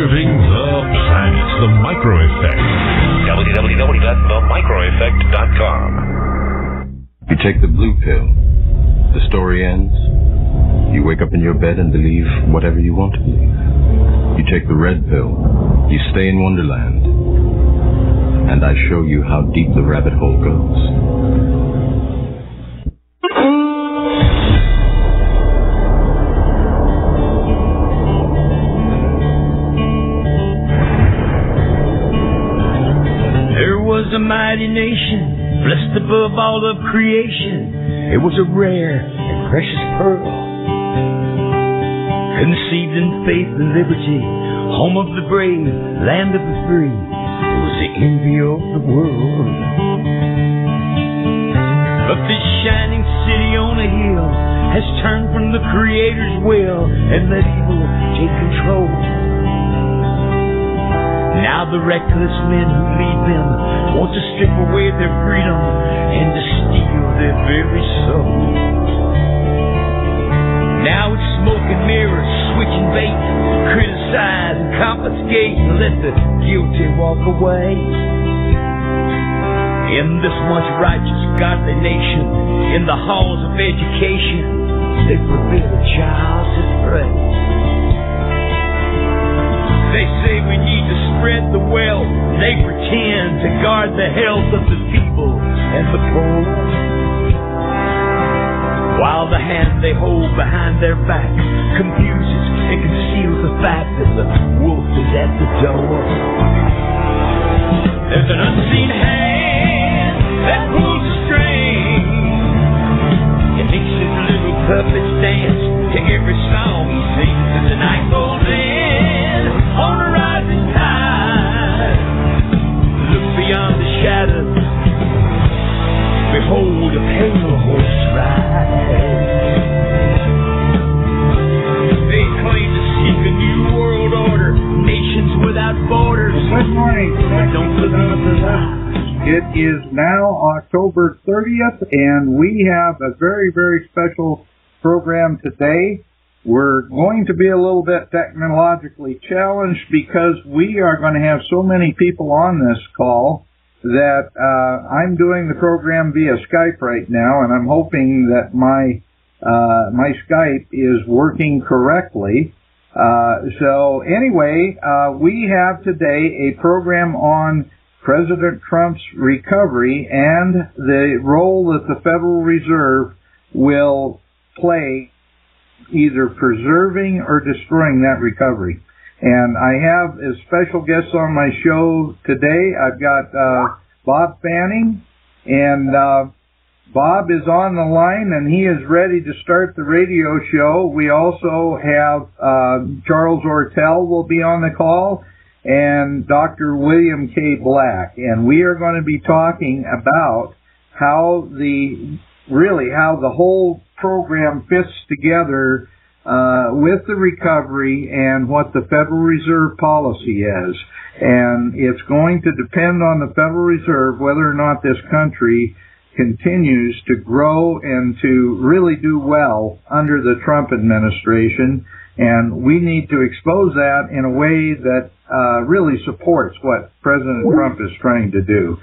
Preserving the planet. The Micro Effect. www.themicroeffect.com. You take the blue pill. The story ends. You wake up in your bed and believe whatever you want to believe. You take the red pill. You stay in Wonderland. And I show you how deep the rabbit hole goes. There was a mighty nation, blessed above all of creation. It was a rare and precious pearl, conceived in faith and liberty, home of the brave, land of the free. It was the envy of the world. But this shining city on a hill has turned from the Creator's will and let evil take control. Now the reckless men who lead them want to strip away their freedom and to steal their very soul. Now it's smoke and mirrors, switching bait, criticize and confiscate and let the guilty walk away. In this once righteous, godly nation, in the halls of education, they forbid a child to pray. They say we need to spread the wealth. They pretend to guard the health of the people and the poor, while the hand they hold behind their back confuses and conceals the fact that the wolf is at the door. There's an unseen hand that pulls the string. It makes his little puppets dance to every song he sings. As the night goes in on a rising tide, look beyond the shadows, behold a pale horse ride. They claim to seek a new world order, nations without borders. Good morning. Don't believe the lie. It is now October 30th, and we have a very, very special program today. We're going to be a little bit technologically challenged because we are going to have so many people on this call that I'm doing the program via Skype right now, and I'm hoping that my Skype is working correctly. So anyway, we have today a program on President Trump's recovery and the role that the Federal Reserve will play either preserving or destroying that recovery. And I have as special guests on my show today, I've got Bob Fanning, and Bob is on the line and he is ready to start the radio show. We also have Charles Ortel will be on the call, and Dr. William K. Black, and we are going to be talking about how the whole program fits together with the recovery and what the Federal Reserve policy is. And it's going to depend on the Federal Reserve whether or not this country continues to grow and to really do well under the Trump administration. And we need to expose that in a way that really supports what President Trump is trying to do.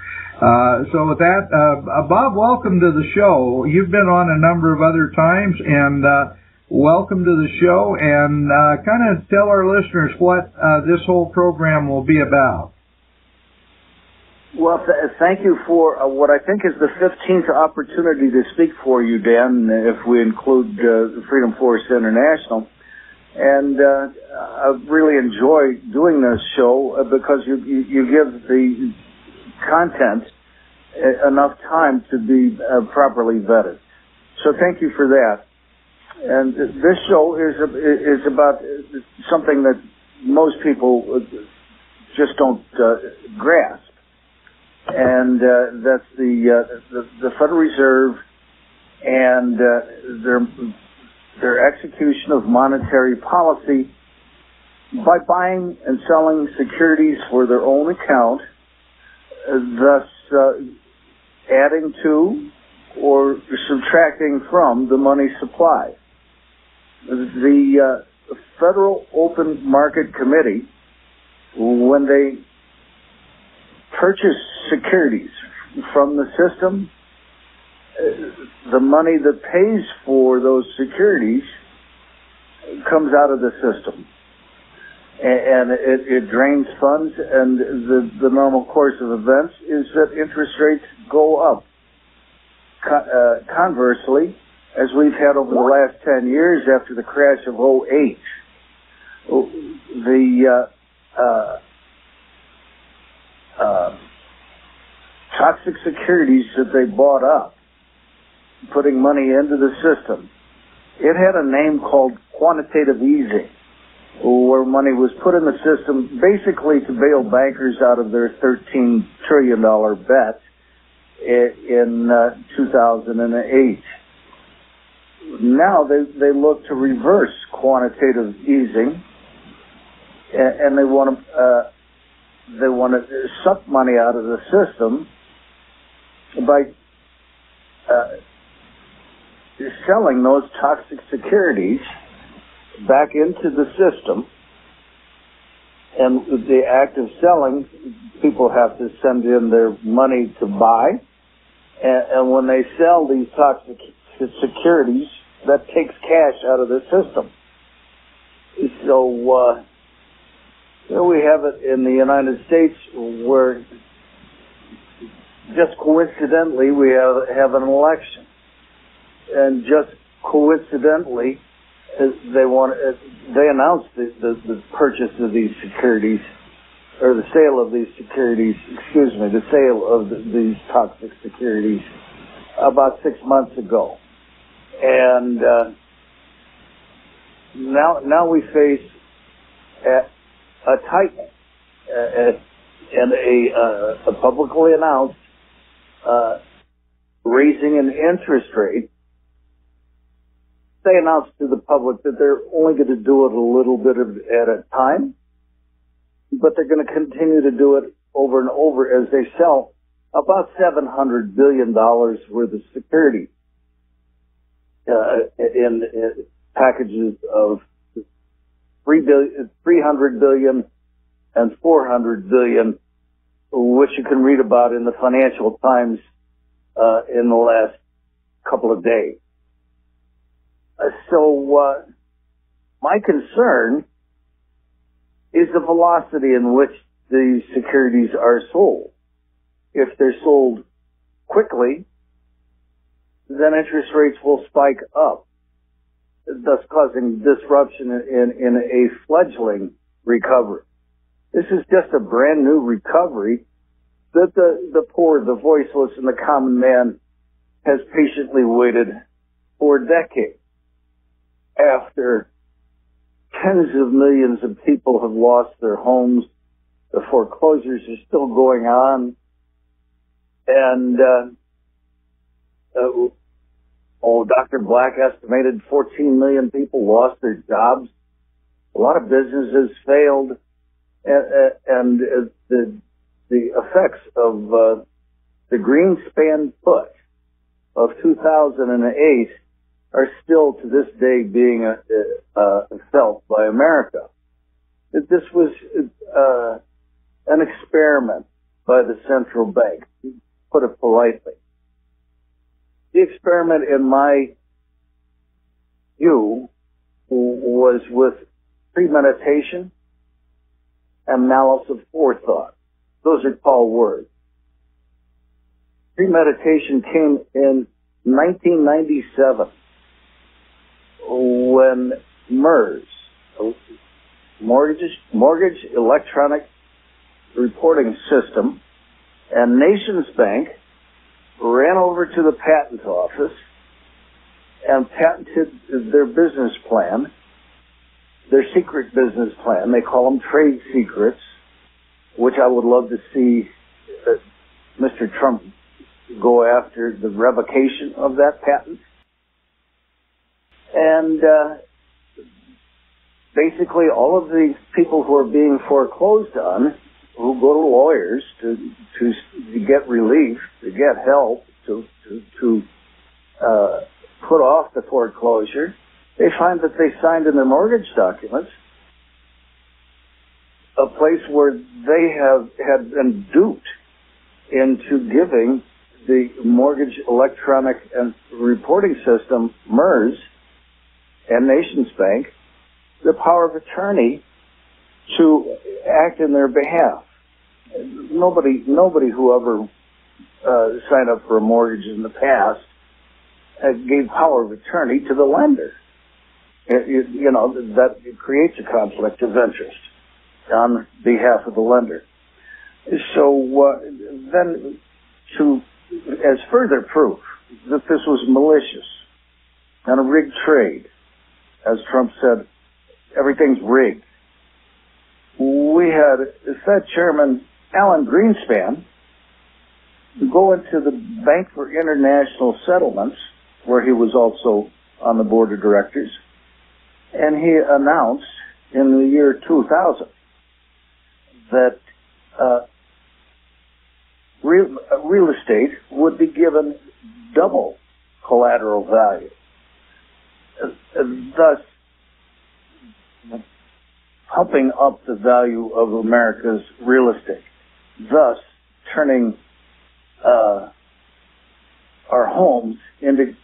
So with that, Bob, welcome to the show. You've been on a number of other times, and welcome to the show. And kind of tell our listeners what this whole program will be about. Well, thank you for what I think is the 15th opportunity to speak for you, Dan, if we include Freedom Force International. And I really enjoy doing this show because you give the content enough time to be properly vetted. So thank you for that. And this show is about something that most people just don't grasp, and that's the Federal Reserve and their execution of monetary policy by buying and selling securities for their own account, thus adding to or subtracting from the money supply. The Federal Open Market Committee when they purchase securities from the system, the money that pays for those securities comes out of the system. And it drains funds, and the normal course of events is that interest rates go up. Conversely, as we've had over the last 10 years after the crash of '08, the toxic securities that they bought up, putting money into the system, it had a name called quantitative easing, where money was put in the system basically to bail bankers out of their $13 trillion bet in 2008. Now they look to reverse quantitative easing, and they want to suck money out of the system by selling those toxic securities back into the system. And the act of selling, people have to send in their money to buy, and when they sell these toxic securities, that takes cash out of the system. So here we have it in the United States, where just coincidentally we have an election, and just coincidentally they announced the purchase of these securities, or the sale of these securities, the sale of these toxic securities about 6 months ago. And now we face a tightening and a publicly announced raising an interest rate. They announced to the public that they're only going to do it a little bit at a time, but they're going to continue to do it over and over as they sell about $700 billion worth of securities in packages of $300 billion and $400 billion, which you can read about in the Financial Times in the last couple of days. So my concern is the velocity in which these securities are sold. If they're sold quickly, then interest rates will spike up, thus causing disruption in a fledgling recovery. This is just a brand new recovery that the poor, the voiceless, and the common man has patiently waited for decades. After tens of millions of people have lost their homes, the foreclosures are still going on, and Dr. Black estimated 14 million people lost their jobs. A lot of businesses failed, and the effects of the Greenspan put of 2008 are still to this day being felt by America. This was an experiment by the central bank, to put it politely. The experiment, in my view, was with premeditation and malice of forethought. Those are tall words. Premeditation came in 1997 when MERS, Mortgage Electronic Reporting System, and Nations Bank ran over to the patent office and patented their business plan, their secret business plan. They call them trade secrets, which I would love to see Mr. Trump go after the revocation of that patent. And basically all of these people who are being foreclosed on, who go to lawyers to get relief, to get help, to put off the foreclosure, they find that they signed in their mortgage documents a place where they had been duped into giving the Mortgage Electronic and Reporting System, MERS, and Nations Bank the power of attorney to act in their behalf. Nobody who ever signed up for a mortgage in the past gave power of attorney to the lender. That creates a conflict of interest on behalf of the lender. So then, as further proof that this was malicious and a rigged trade, as Trump said, everything's rigged. We had Fed Chairman Alan Greenspan go into the Bank for International Settlements, where he was also on the board of directors, and he announced in the year 2000 that real estate would be given double collateral value, thus pumping up the value of America's real estate, thus turning our homes into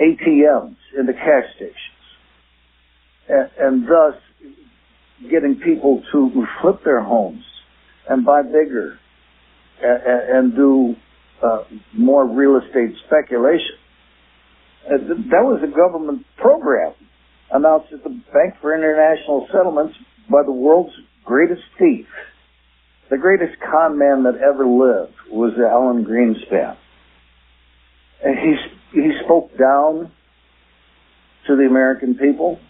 ATMs, into cash stations, and thus getting people to flip their homes and buy bigger and do more real estate speculation. That was a government program announced at the Bank for International Settlements by the world's greatest thief. The greatest con man that ever lived was Alan Greenspan. And he spoke down to the American people,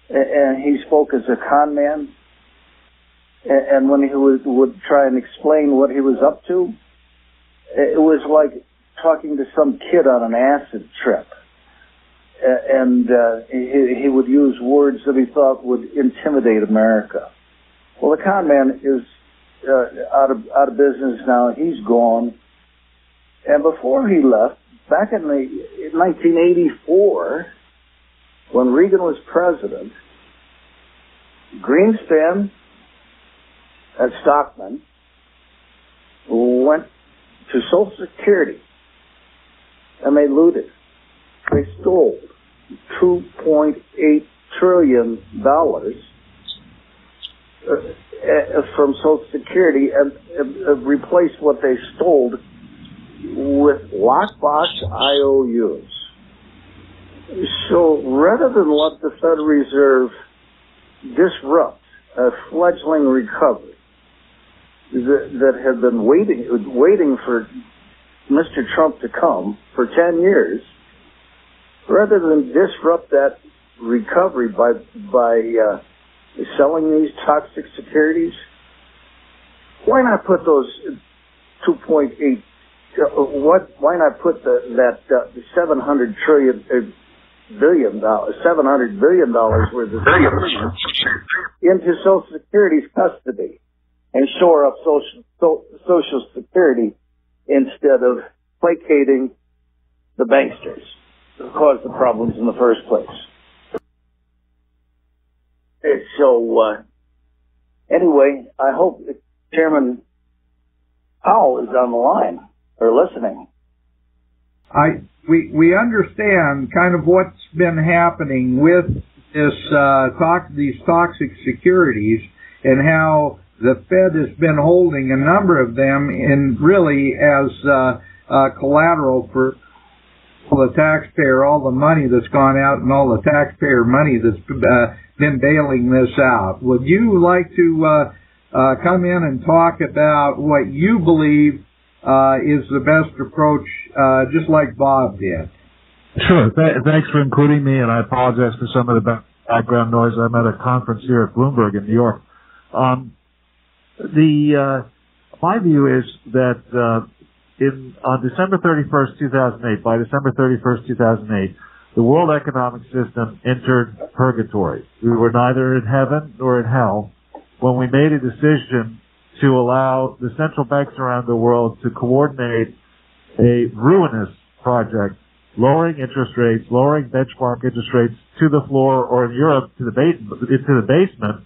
and he spoke as a con man. And when he would try and explain what he was up to, it was like talking to some kid on an acid trip. And he would use words that he thought would intimidate America. Well, the con man is out of business now. He's gone. And before he left, back in 1984, when Reagan was president, Greenspan and Stockman went to Social Security and they looted. They stole $2.8 trillion from Social Security and replaced what they stole with lockbox IOUs. So rather than let the Federal Reserve disrupt a fledgling recovery that had been waiting for Mr. Trump to come for 10 years, rather than disrupt that recovery by selling these toxic securities, why not put those 2.8? Why not put that $700 billion worth of into Social Security's custody and shore up Social Security instead of placating the banksters who caused the problems in the first place? So, anyway, I hope Chairman Powell is on the line or listening. We understand kind of what's been happening with these toxic securities and how the Fed has been holding a number of them in really as collateral for all the taxpayer, all the money that's gone out and all the taxpayer money that's been bailing this out. Would you like to come in and talk about what you believe is the best approach, just like Bob did? Sure. Thanks for including me, and I apologize for some of the background noise. I'm at a conference here at Bloomberg in New York. My view is that on December 31st, 2008, by December 31st, 2008, the world economic system entered purgatory. We were neither in heaven nor in hell when we made a decision to allow the central banks around the world to coordinate a ruinous project, lowering interest rates, lowering benchmark interest rates to the floor, or in Europe into the basement,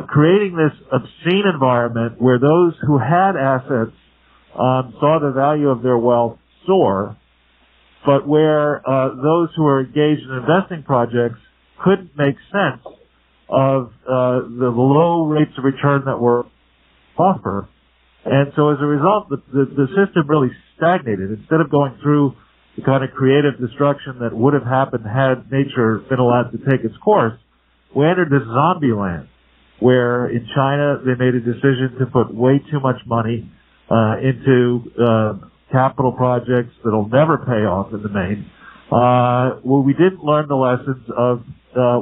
creating this obscene environment where those who had assets saw the value of their wealth soar, but where those who are engaged in investing projects couldn't make sense of the low rates of return that were offered. And so as a result, the system really stagnated. Instead of going through the kind of creative destruction that would have happened had nature been allowed to take its course, we entered this zombie land where in China they made a decision to put way too much money into capital projects that'll never pay off in the main. Well, we didn't learn the lessons of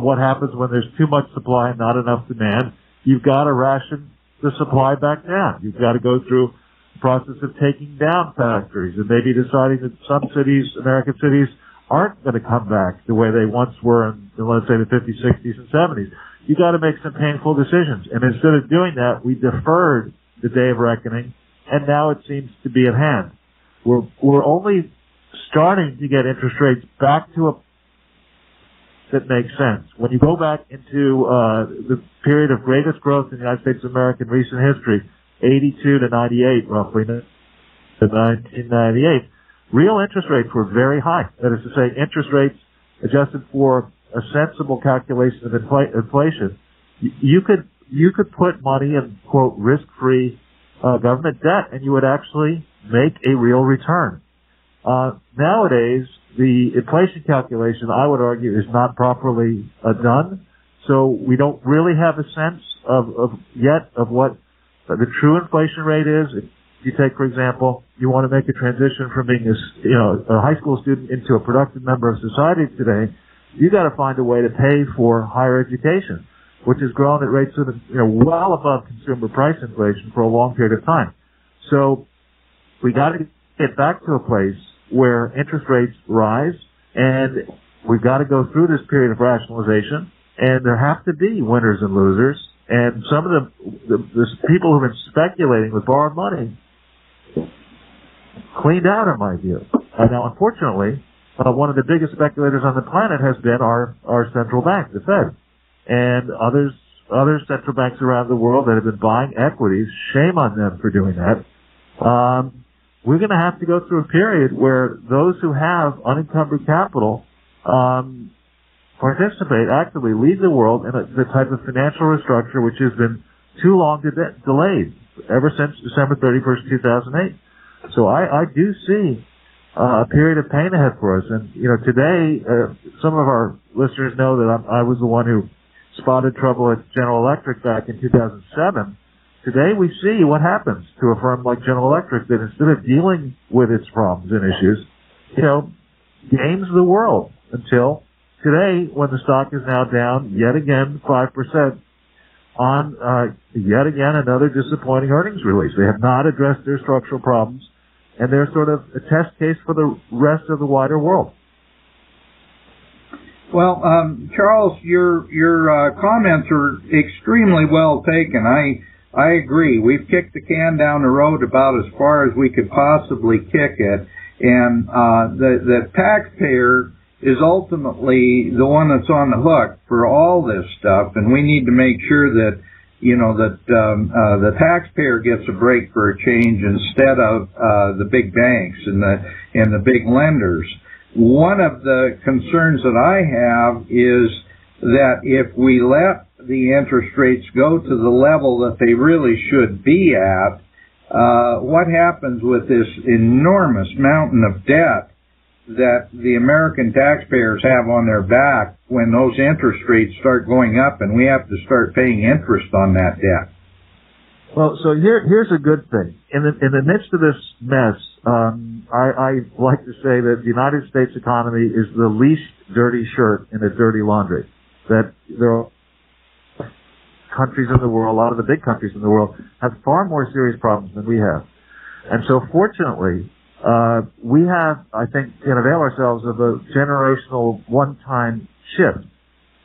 what happens when there's too much supply and not enough demand. You've got to ration the supply back down. You've got to go through the process of taking down factories and maybe deciding that some cities, American cities, aren't going to come back the way they once were in, let's say, the 50s, 60s, and 70s. You've got to make some painful decisions. And instead of doing that, we deferred the day of reckoning, and now it seems to be at hand. We're only starting to get interest rates back to a that makes sense. When you go back into the period of greatest growth in the United States of America in recent history, 82 to 98, roughly, to 1998, real interest rates were very high. That is to say, interest rates adjusted for a sensible calculation of inflation. You could put money in, quote, risk-free government debt, and you would actually make a real return. Nowadays, the inflation calculation, I would argue, is not properly done. So we don't really have a sense yet of what the true inflation rate is. If you take, for example, you want to make a transition from being a high school student into a productive member of society today, you got to find a way to pay for higher education, which has grown at rates of well above consumer price inflation for a long period of time. So we got to get back to a place where interest rates rise, and we've got to go through this period of rationalization, and there have to be winners and losers. And some of the people who've been speculating with borrowed money cleaned out, in my view. Now, unfortunately, one of the biggest speculators on the planet has been our central bank, the Fed, and other central banks around the world that have been buying equities. Shame on them for doing that. We're going to have to go through a period where those who have unencumbered capital participate actively, lead the world in the type of financial restructure which has been too long delayed ever since December 31st, 2008. So I do see a period of pain ahead for us. And, today, some of our listeners know that I was the one who spotted trouble at General Electric back in 2007. Today we see what happens to a firm like General Electric that instead of dealing with its problems and issues, games the world until today when the stock is now down yet again 5% on yet again another disappointing earnings release. They have not addressed their structural problems, and they're sort of a test case for the rest of the wider world. Well, Charles, your comments are extremely well taken. I agree. We've kicked the can down the road about as far as we could possibly kick it, and the taxpayer is ultimately the one that's on the hook for all this stuff, and we need to make sure that the taxpayer gets a break for a change instead of the big banks and the big lenders. One of the concerns that I have is that if we let the interest rates go to the level that they really should be at, what happens with this enormous mountain of debt that the American taxpayers have on their back when those interest rates start going up and we have to start paying interest on that debt? Well, so here's a good thing. In the midst of this mess, I like to say that the United States economy is the least dirty shirt in a dirty laundry. That there are countries in the world, a lot of the big countries in the world, have far more serious problems than we have. And so fortunately, we have, I think, can avail ourselves of a generational one-time shift.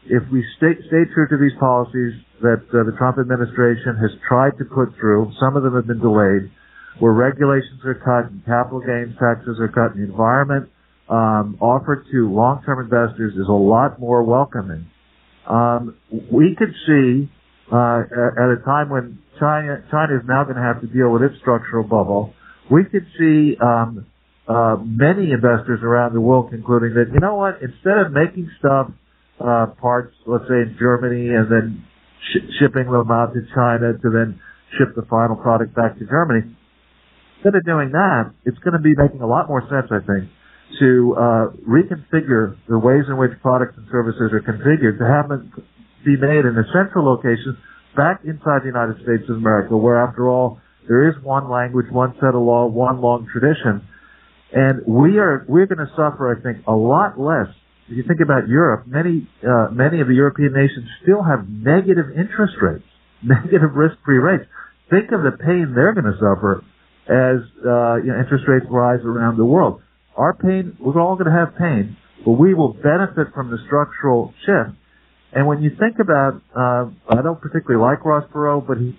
If we stay true to these policies that the Trump administration has tried to put through, some of them have been delayed, where regulations are cut and capital gains taxes are cut, and the environment offered to long-term investors is a lot more welcoming. We could see at a time when China is now going to have to deal with its structural bubble. We could see many investors around the world concluding that, you know what, instead of making stuff, parts, let's say in Germany, and then shipping them out to China to then ship the final product back to Germany, instead of doing that, it's going to be making a lot more sense, I think, to reconfigure the ways in which products and services are configured to have them be made in a central location back inside the United States of America, where, after all, there is one language, one set of law, one long tradition. And we're going to suffer, I think, a lot less. If you think about Europe, many of the European nations still have negative interest rates, negative risk-free rates. Think of the pain they're going to suffer as interest rates rise around the world. Our pain, we're all going to have pain, but we will benefit from the structural shift. And when you think about, I don't particularly like Ross Perot, but he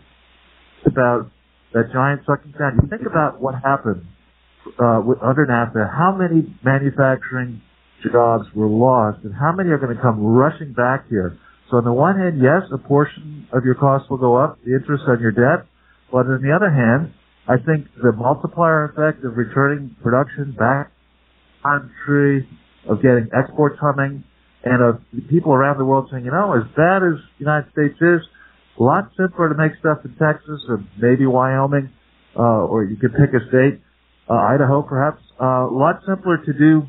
about that giant sucking sound. You think about what happened under NAFTA, how many manufacturing jobs were lost, and how many are going to come rushing back here. So on the one hand, yes, a portion of your costs will go up, the interest on your debt, but on the other hand, I think the multiplier effect of returning production back country, of getting exports humming, and of people around the world saying, you know, as bad as the United States is, a lot simpler to make stuff in Texas or maybe Wyoming, or you could pick a state, Idaho perhaps, a lot simpler to do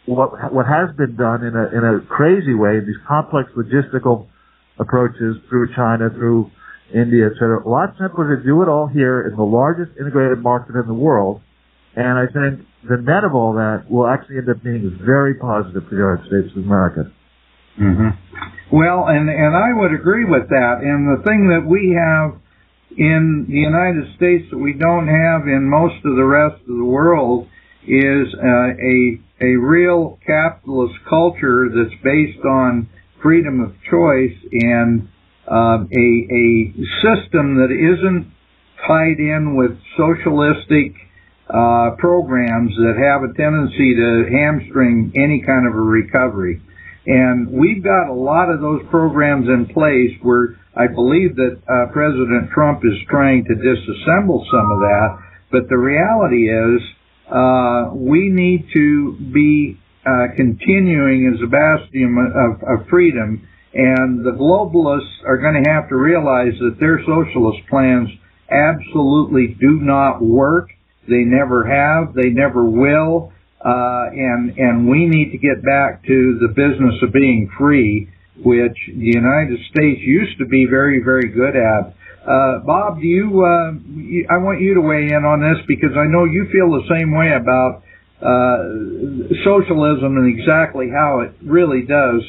what has been done in a crazy way, these complex logistical approaches through China, through India, etc. A lot simpler to do it all here in the largest integrated market in the world. And I think the net of all that will actually end up being very positive for the United States of America. Mm-hmm. Well, and I would agree with that. And the thing that we have in the United States that we don't have in most of the rest of the world is a real capitalist culture that's based on freedom of choice and a system that isn't tied in with socialistic programs that have a tendency to hamstring any kind of a recovery. And we've got a lot of those programs in place where I believe that President Trump is trying to disassemble some of that. But the reality is we need to be continuing as a bastion of freedom. And the globalists are going to have to realize that their socialist plans absolutely do not work. They never have. They never will. And we need to get back to the business of being free, which the United States used to be very, very good at. Bob, I want you to weigh in on this because I know you feel the same way about socialism and exactly how it really does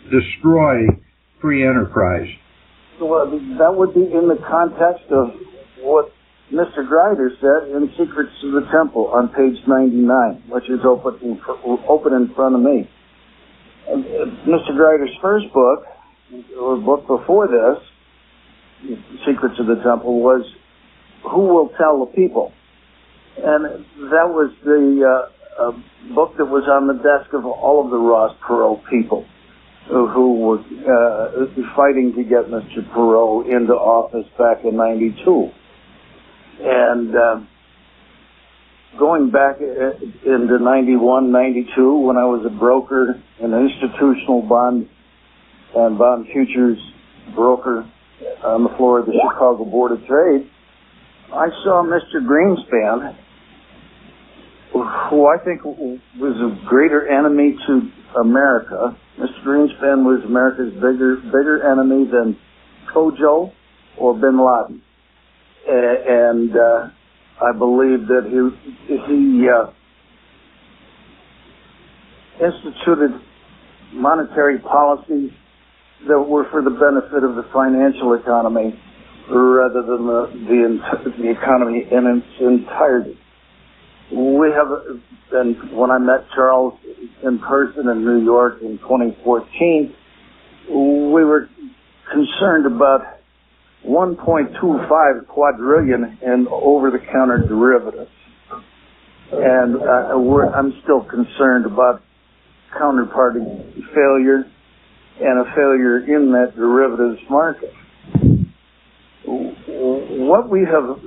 destroy free enterprise. Well, that would be in the context of what Mr. Grider said in Secrets of the Temple on page 99, which is open in front of me. And Mr. Grider's first book, or book before this, Secrets of the Temple, was Who Will Tell the People? And that was the book that was on the desk of all of the Ross Perot people who were fighting to get Mr. Perot into office back in 92. And going back into 91, 92, when I was a broker, an institutional bond and bond futures broker on the floor of the Chicago Board of Trade, I saw Mr. Greenspan, who I think was a greater enemy to America. Mr. Greenspan was America's bigger enemy than Kojo or Bin Laden. And I believe that he instituted monetary policies that were for the benefit of the financial economy rather than the economy in its entirety. We have, and when I met Charles in person in New York in 2014, we were concerned about 1.25 quadrillion in over-the-counter derivatives. And I'm still concerned about counterparty failure and a failure in that derivatives market. What we have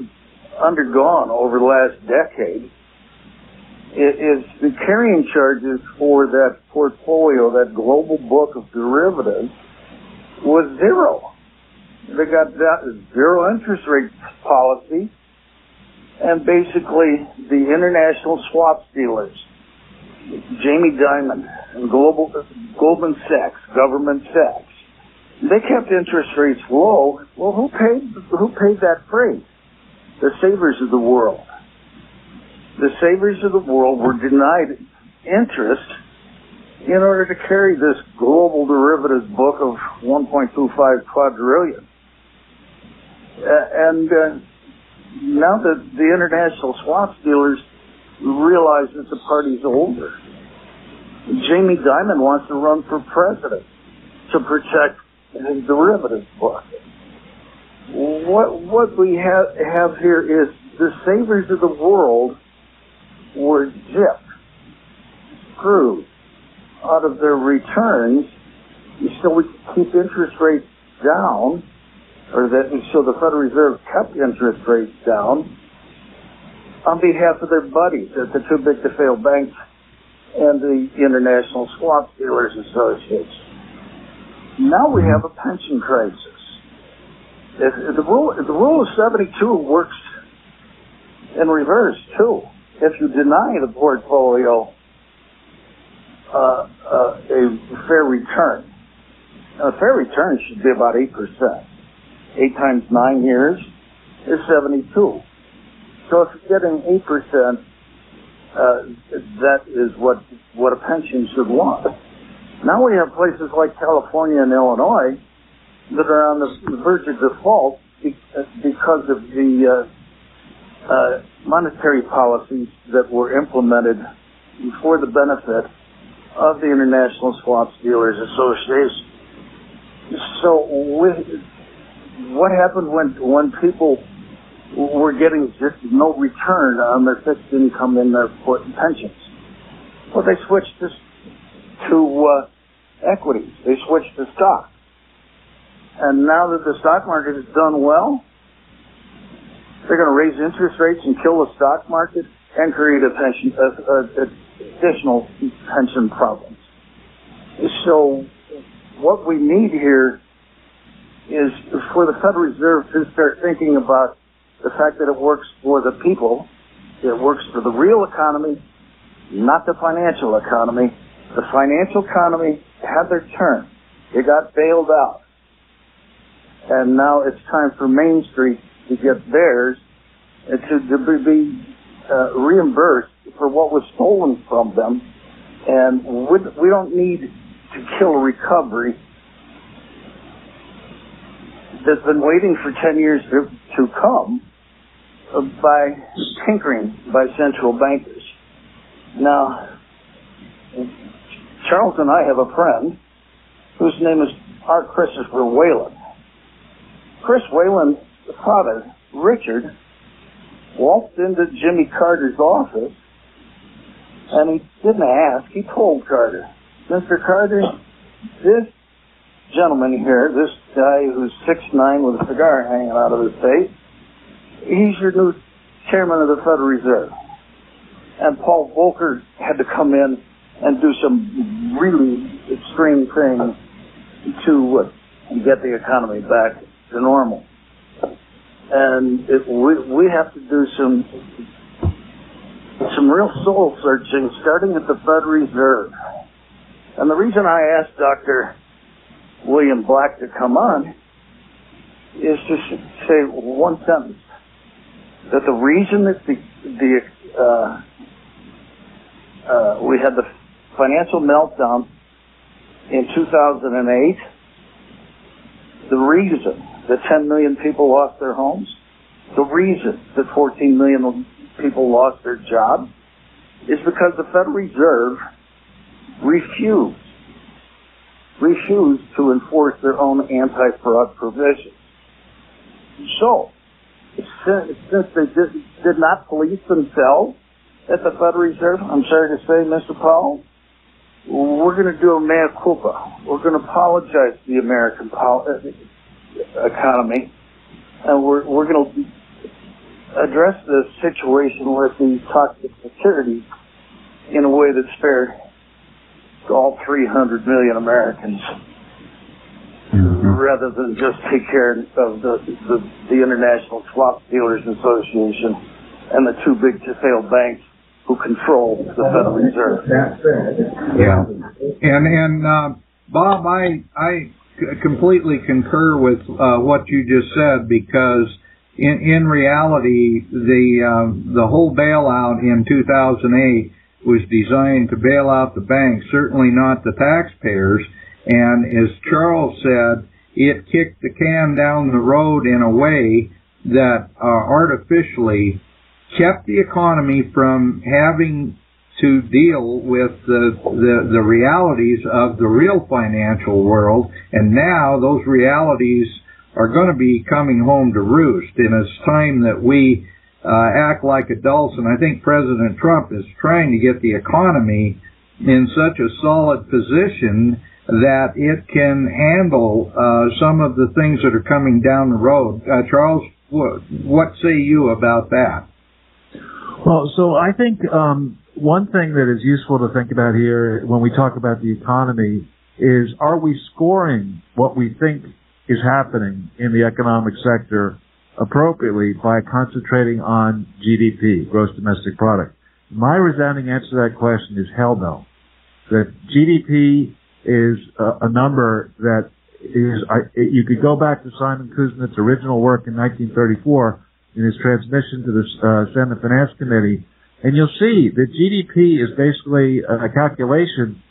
undergone over the last decade is the carrying charges for that portfolio, that global book of derivatives, was zero. They got zero interest rate policy, and basically the international swaps dealers, Jamie Dimon and Goldman Sachs, Government Sachs, they kept interest rates low. Well, who paid that freight? The savers of the world. The savers of the world were denied interest in order to carry this global derivatives book of 1.25 quadrillion. Now that the international swaps dealers realize that the party's over, Jamie Dimon wants to run for president to protect his derivatives book. What we have here is the savers of the world were gypped, screwed out of their returns, so we keep interest rates down, so the Federal Reserve kept interest rates down on behalf of their buddies at the too big to fail banks and the International Swaps Dealers Association. Now we have a pension crisis. If the rule of 72 works in reverse too. If you deny the portfolio a fair return, a fair return should be about 8%. 8 times 9 years is 72. So if you're getting 8%, that is what a pension should want. Now we have places like California and Illinois that are on the verge of default because of the monetary policies that were implemented for the benefit of the International Swaps Dealers Association. So what happened when people were getting just no return on their fixed income in their pensions? Well, they switched to equities. They switched to stock. And now that the stock market has done well, they're going to raise interest rates and kill the stock market and create additional pension problems. So what we need here is for the Federal Reserve to start thinking about the fact that it works for the people, it works for the real economy, not the financial economy. The financial economy had their turn. They got bailed out. And now it's time for Main Street to get theirs and to be reimbursed for what was stolen from them. And we don't need to kill a recovery that's been waiting for 10 years to come by tinkering by central bankers. Now, Charles and I have a friend whose name is R. Christopher Whalen. Chris Whalen's father, Richard, waltzed into Jimmy Carter's office, and he didn't ask, he told Carter, Mr. Carter, this gentleman here, this guy who's 6'9" with a cigar hanging out of his face, he's your new chairman of the Federal Reserve. And Paul Volcker had to come in and do some really extreme things to get the economy back to normal. And we have to do some real soul searching, starting at the Federal Reserve. And the reason I asked Dr. William Black to come on is to say one sentence, that the reason that we had the financial meltdown in 2008, the reason that 10 million people lost their homes, the reason that 14 million people lost their jobs, is because the Federal Reserve refused to enforce their own anti-fraud provisions. So, since they did not police themselves at the Federal Reserve, I'm sorry to say, Mr. Powell, we're going to do a mea culpa. We're going to apologize to the American economy, and we're going to address the situation with the toxic security in a way that's fair to all 300 million Americans, rather than just take care of the International Swap Dealers Association and the two big to fail banks who control the Federal Reserve. Yeah. And Bob, I completely concur with what you just said, because in reality, the whole bailout in 2008 was designed to bail out the banks, certainly not the taxpayers. And as Charles said, it kicked the can down the road in a way that artificially kept the economy from having to deal with the realities of the real financial world. And now those realities are going to be coming home to roost. And it's time that we act like adults. And I think President Trump is trying to get the economy in such a solid position that it can handle some of the things that are coming down the road. Charles, what say you about that? Well, so I think one thing that is useful to think about here when we talk about the economy is, are we scoring what we think is happening in the economic sector appropriately by concentrating on GDP, gross domestic product? My resounding answer to that question is hell no. That GDP is a number that is, you could go back to Simon Kuznets' original work in 1934 in his transmission to the Senate Finance Committee, and you'll see that GDP is basically a calculation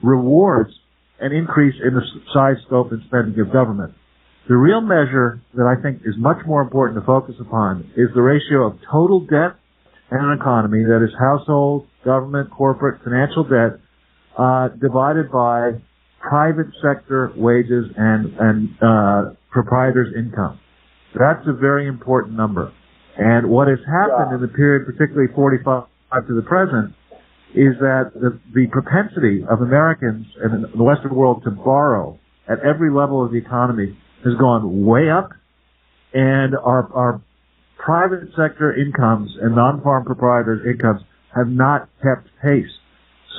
rewards an increase in the size, scope, and spending of government. The real measure that I think is much more important to focus upon is the ratio of total debt in an economy, that is household, government, corporate, financial debt, divided by private sector wages and proprietors' income. That's a very important number. And what has happened in the period, particularly 45 to the present, is that the propensity of Americans and the Western world to borrow at every level of the economy has gone way up, and our private sector incomes and non-farm proprietors' incomes have not kept pace.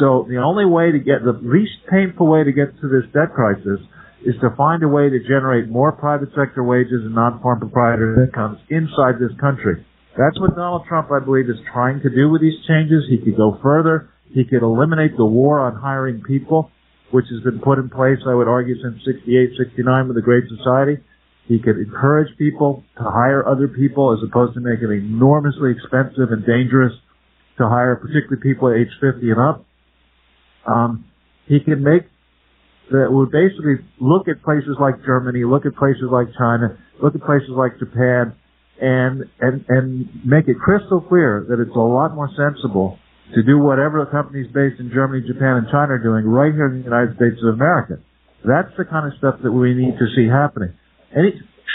So the only way to get, the least painful way to get to this debt crisis is to find a way to generate more private sector wages and non-farm proprietor incomes inside this country. That's what Donald Trump, I believe, is trying to do with these changes. He could go further. He could eliminate the war on hiring people, which has been put in place, I would argue, since 68, 69 with the Great Society. He could encourage people to hire other people as opposed to make it enormously expensive and dangerous to hire particularly people at age 50 and up. He can make that would basically look at places like Germany, look at places like China, look at places like Japan, and make it crystal clear that it's a lot more sensible to do whatever the companies based in Germany, Japan, and China are doing right here in the United States of America. That's the kind of stuff that we need to see happening.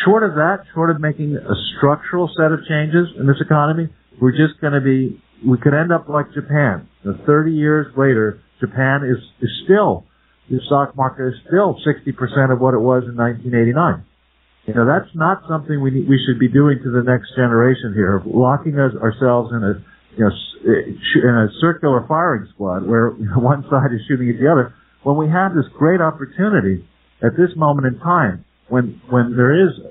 Short of that, short of making a structural set of changes in this economy, we're just going to be, we could end up like Japan. 30 years later, Japan is still, the stock market is still 60% of what it was in 1989. You know, that's not something we should be doing to the next generation here, locking ourselves in a, in a circular firing squad where one side is shooting at the other, when we have this great opportunity at this moment in time, when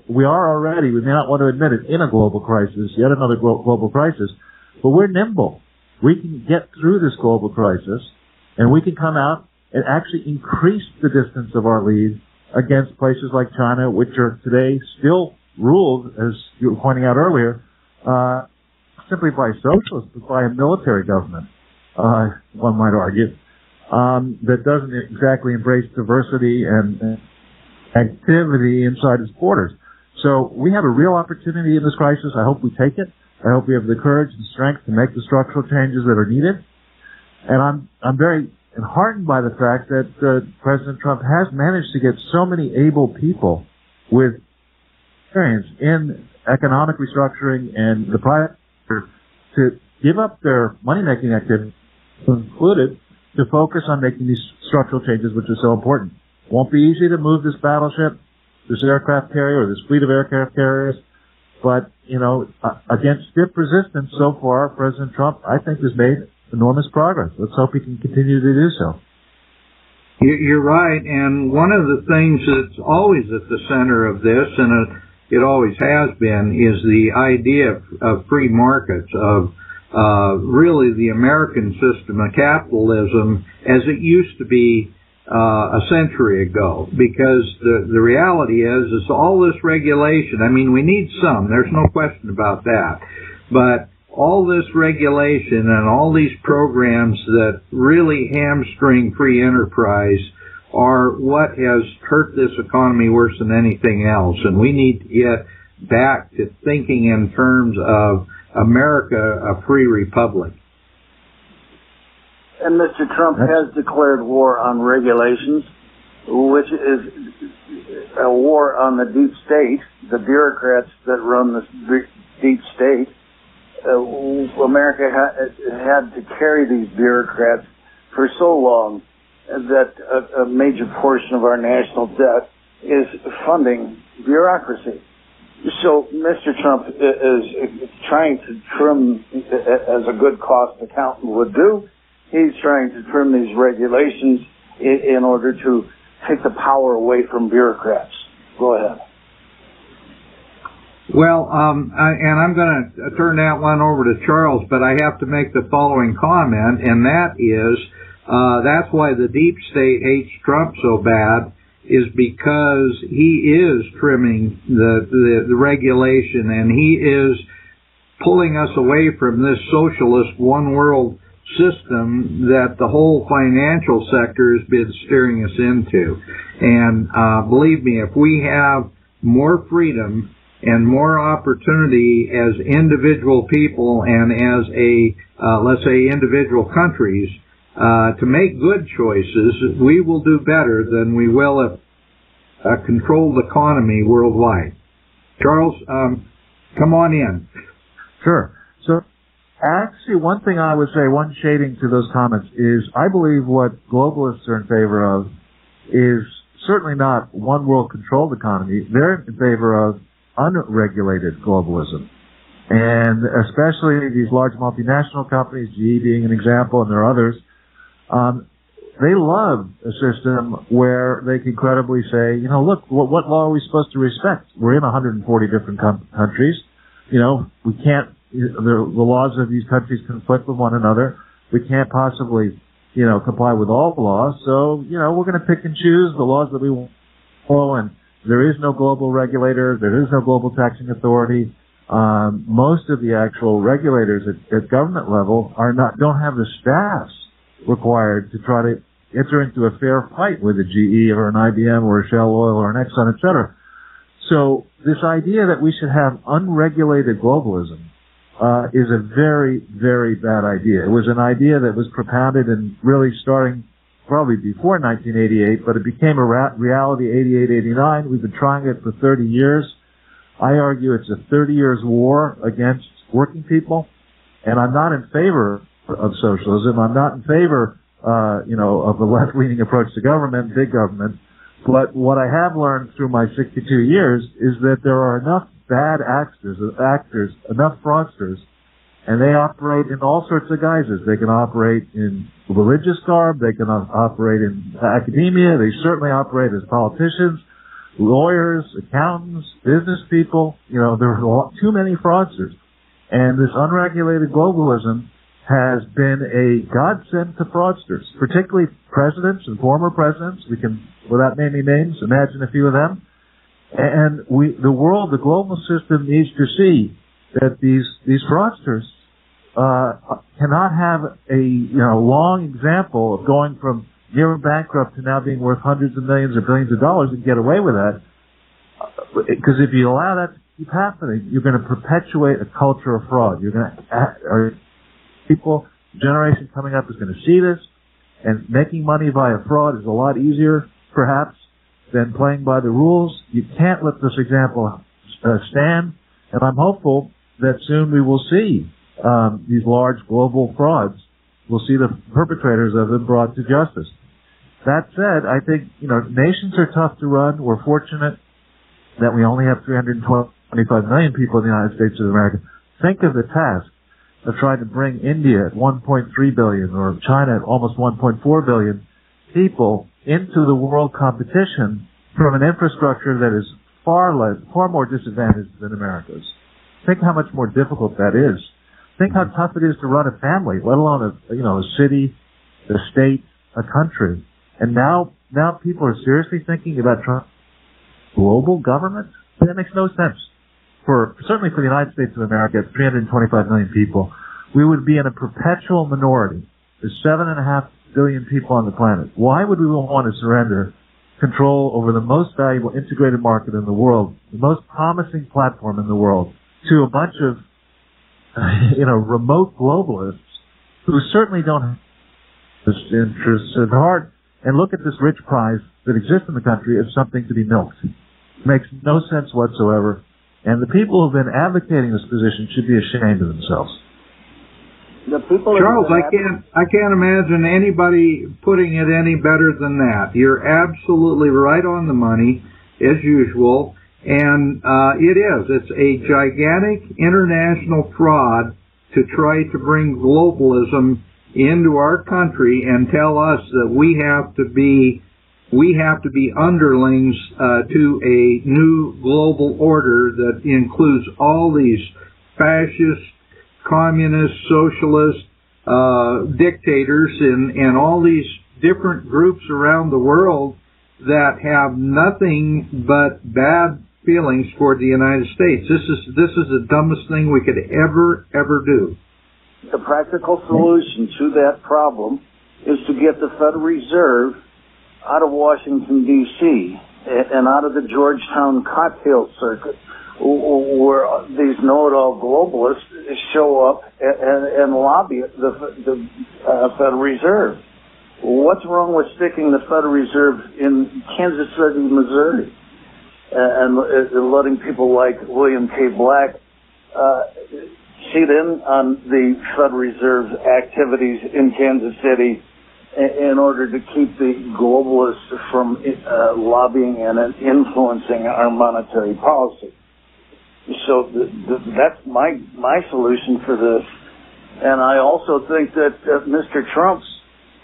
we are already, we may not want to admit it, in a global crisis, yet another global crisis, but we're nimble. We can get through this global crisis, and we can come out and actually increase the distance of our lead against places like China, which are today still ruled, as you were pointing out earlier, simply by socialists, but by a military government, one might argue, that doesn't exactly embrace diversity and activity inside its borders. So we have a real opportunity in this crisis. I hope we take it. I hope we have the courage and strength to make the structural changes that are needed. And I'm very heartened by the fact that President Trump has managed to get so many able people with experience in economic restructuring and the private sector to give up their money-making activity included, to focus on making these structural changes, which are so important. Won't be easy to move this battleship, this aircraft carrier, or this fleet of aircraft carriers, but, against stiff resistance so far, President Trump, I think, has made enormous progress. Let's hope he can continue to do so. You're right, and one of the things that's always at the center of this, and it always has been, is the idea of free markets, of really the American system of capitalism as it used to be a century ago. Because the reality is all this regulation, I mean, we need some, there's no question about that, but all this regulation and all these programs that really hamstring free enterprise are what has hurt this economy worse than anything else. And we need to get back to thinking in terms of America, a free republic. And Mr. Trump has declared war on regulations, which is a war on the deep state, the bureaucrats that run the deep state. America had to carry these bureaucrats for so long that a major portion of our national debt is funding bureaucracy. So Mr. Trump is trying to trim, as a good cost accountant would do, he's trying to trim these regulations in order to take the power away from bureaucrats. Go ahead. Well, and I'm going to turn that one over to Charles, but I have to make the following comment, and that is, that's why the deep state hates Trump so bad, is because he is trimming the regulation, and he is pulling us away from this socialist one world system that the whole financial sector has been steering us into. And believe me, if we have more freedom and more opportunity as individual people and as let's say, individual countries to make good choices, we will do better than we will if a controlled economy worldwide. Charles, come on in. Sure. So, actually, one thing I would say, one shading to those comments, is I believe what globalists are in favor of is certainly not one world controlled economy. They're in favor of unregulated globalism. And especially these large multinational companies, GE being an example, and there are others, they love a system where they can credibly say, look, what law are we supposed to respect? We're in 140 different countries. We can't, the laws of these countries conflict with one another. We can't possibly, comply with all the laws. So, we're going to pick and choose the laws that we want to follow, and there is no global regulator. There is no global taxing authority. Most of the actual regulators at government level don't have the staffs required to try to enter into a fair fight with a GE or an IBM or a Shell Oil or an Exxon, etc. So this idea that we should have unregulated globalism is a very, very bad idea. It was an idea that was propounded and really starting probably before 1988, but it became a reality 88, 89. We've been trying it for 30 years. I argue it's a 30 years war against working people, and I'm not in favor of socialism. I'm not in favor, of the left-leaning approach to government, big government. But what I have learned through my 62 years is that there are enough bad actors, enough fraudsters, and they operate in all sorts of guises. They can operate in religious garb. They can operate in academia. They certainly operate as politicians, lawyers, accountants, business people. There are too many fraudsters. And this unregulated globalism has been a godsend to fraudsters, particularly presidents and former presidents. We can, without naming names, imagine a few of them. And the global system needs to see that these fraudsters cannot have a long example of going from near bankrupt to now being worth hundreds of millions or billions of dollars and get away with that. Because if you allow that to keep happening, you're going to perpetuate a culture of fraud. Generation coming up is going to see this, and making money via fraud is a lot easier, perhaps, than playing by the rules. You can't let this example stand, and I'm hopeful that soon we will see these large global frauds we'll see the perpetrators of them brought to justice. That said, I think, nations are tough to run. We're fortunate that we only have 325 million people in the United States of America. Think of the task of trying to bring India at 1.3 billion or China at almost 1.4 billion people into the world competition from an infrastructure that is far more disadvantaged than America's. Think how much more difficult that is. Think how tough it is to run a family, let alone a city, a state, a country. And now people are seriously thinking about trying global government? That makes no sense. Certainly for the United States of America, at 325 million people, we would be in a perpetual minority. There's 7.5 billion people on the planet. Why would we want to surrender control over the most valuable integrated market in the world, the most promising platform in the world, to a bunch of, remote globalists who certainly don't have this interest at heart and look at this rich prize that exists in the country as something to be milked? It makes no sense whatsoever. And the people who have been advocating this position should be ashamed of themselves. Charles, I can't imagine anybody putting it any better than that. You're absolutely right on the money, as usual. And it is. It's a gigantic international fraud to try to bring globalism into our country and tell us that we have to be underlings to a new global order that includes all these fascist, communist, socialist dictators and all these different groups around the world that have nothing but bad feelings toward the United States. This is the dumbest thing we could ever do. The practical solution to that problem is to get the Federal Reserve out of Washington, D.C., and out of the Georgetown cocktail circuit, where these know-it-all globalists show up and lobby the Federal Reserve. What's wrong with sticking the Federal Reserve in Kansas City, Missouri, and letting people like William K. Black sit in on the Federal Reserve activities in Kansas City in order to keep the globalists from lobbying and influencing our monetary policy? So that's my solution for this. And I also think that Mr. Trump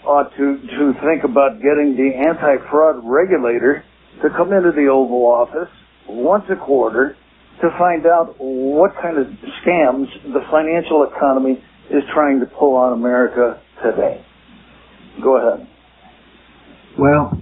ought to think about getting the anti-fraud regulator to come into the Oval Office once a quarter to find out what kind of scams the financial economy is trying to pull on America today. Go ahead. Well,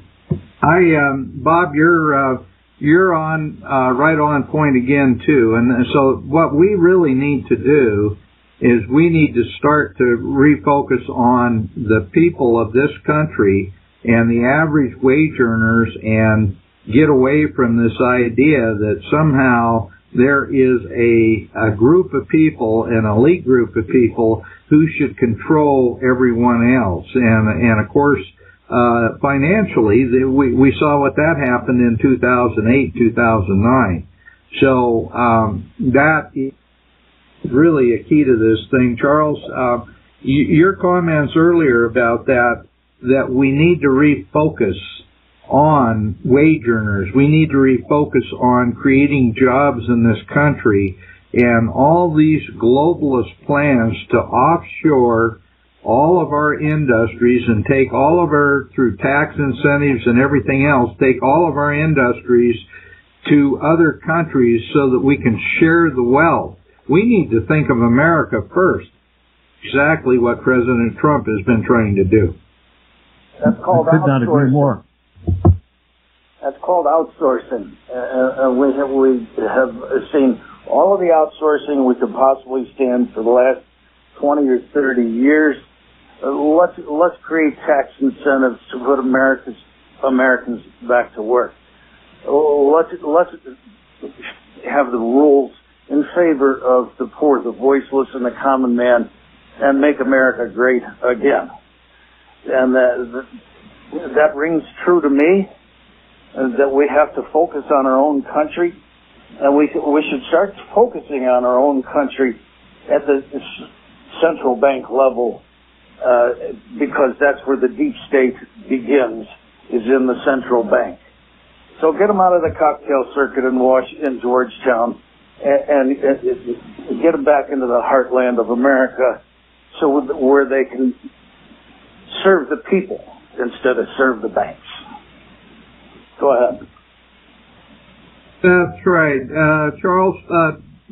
Bob, you're on right on point again too, and so what we really need to do is we need to start to refocus on the people of this country and the average wage earners and get away from this idea that somehow there is a group of people, an elite group of people who should control everyone else. And of course, financially, we saw what that happened in 2008, 2009. So that is really a key to this thing. Charles, your comments earlier about that we need to refocus on wage earners. We need to refocus on creating jobs in this country, and all these globalist plans to offshore all of our industries and take all of our, through tax incentives and everything else, take all of our industries to other countries so that we can share the wealth. We need to think of America first. Exactly what President Trump has been trying to do. That's called outsourcing. I could not agree more. That's called outsourcing. We have seen all of the outsourcing we could possibly stand for the last 20 or 30 years. Let's create tax incentives to put Americans back to work. Let's have the rules in favor of the poor, the voiceless, and the common man, and make America great again. And that rings true to me, that we have to focus on our own country, and we should start focusing on our own country at the central bank level because that's where the deep state begins, is in the central bank. So get them out of the cocktail circuit in Georgetown and get them back into the heartland of America, so where they can serve the people instead of serve the banks. Go ahead. That's right. Charles,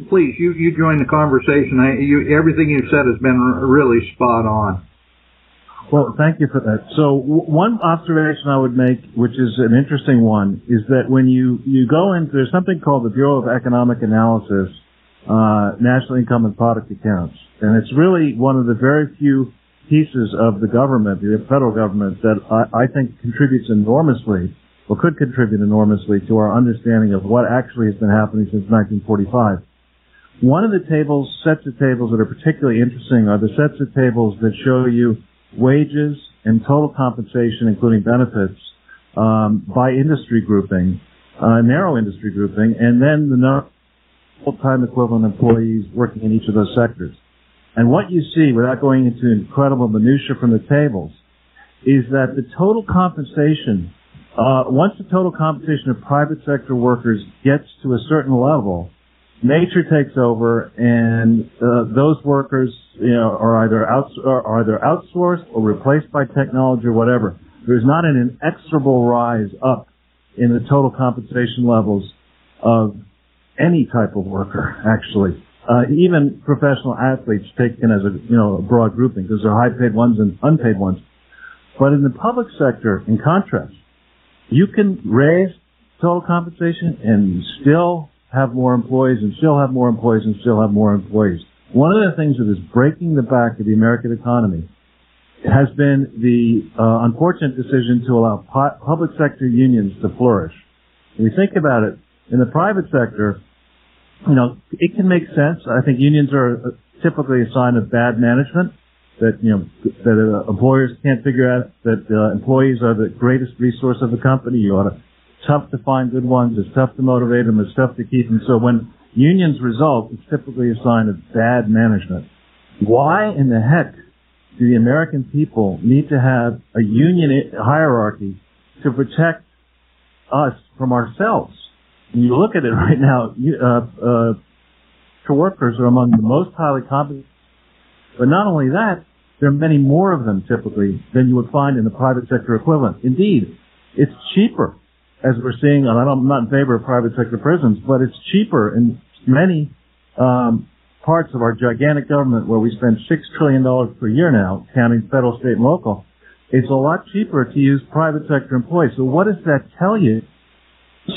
please, you join the conversation. Everything you've said has been really spot on. Well, thank you for that. So one observation I would make, which is an interesting one, is that when you go into, there's something called the Bureau of Economic Analysis, National Income and Product Accounts. And it's really one of the very few pieces of the government, the federal government, that I think contributes enormously, or could contribute enormously, to our understanding of what actually has been happening since 1945. One of the sets of tables that are particularly interesting are the sets of tables that show you wages and total compensation, including benefits, by industry grouping, narrow industry grouping, and then the number of full-time equivalent employees working in each of those sectors. And what you see, without going into incredible minutia from the tables, is that the total compensation, once the total compensation of private sector workers gets to a certain level, nature takes over, and those workers, are either outsourced or replaced by technology or whatever. There's not an inexorable rise up in the total compensation levels of any type of worker, actually. Even professional athletes taken as a broad grouping, because there are high-paid ones and unpaid ones. But in the public sector, in contrast, you can raise total compensation and still have more employees, and still have more employees, and still have more employees. One of the things that is breaking the back of the American economy has been the unfortunate decision to allow public sector unions to flourish. When we think about it, in the private sector, it can make sense. I think unions are typically a sign of bad management, that employers can't figure out that employees are the greatest resource of the company. It's tough to find good ones. It's tough to motivate them. It's tough to keep them. So when unions result, it's typically a sign of bad management. Why in the heck do the American people need to have a union hierarchy to protect us from ourselves? When you look at it right now, workers are among the most highly competent. But not only that, there are many more of them typically than you would find in the private sector equivalent. Indeed, it's cheaper, as we're seeing, and I'm not in favor of private sector prisons, but it's cheaper in many parts of our gigantic government where we spend $6 trillion per year now, counting federal, state, and local. It's a lot cheaper to use private sector employees. So what does that tell you?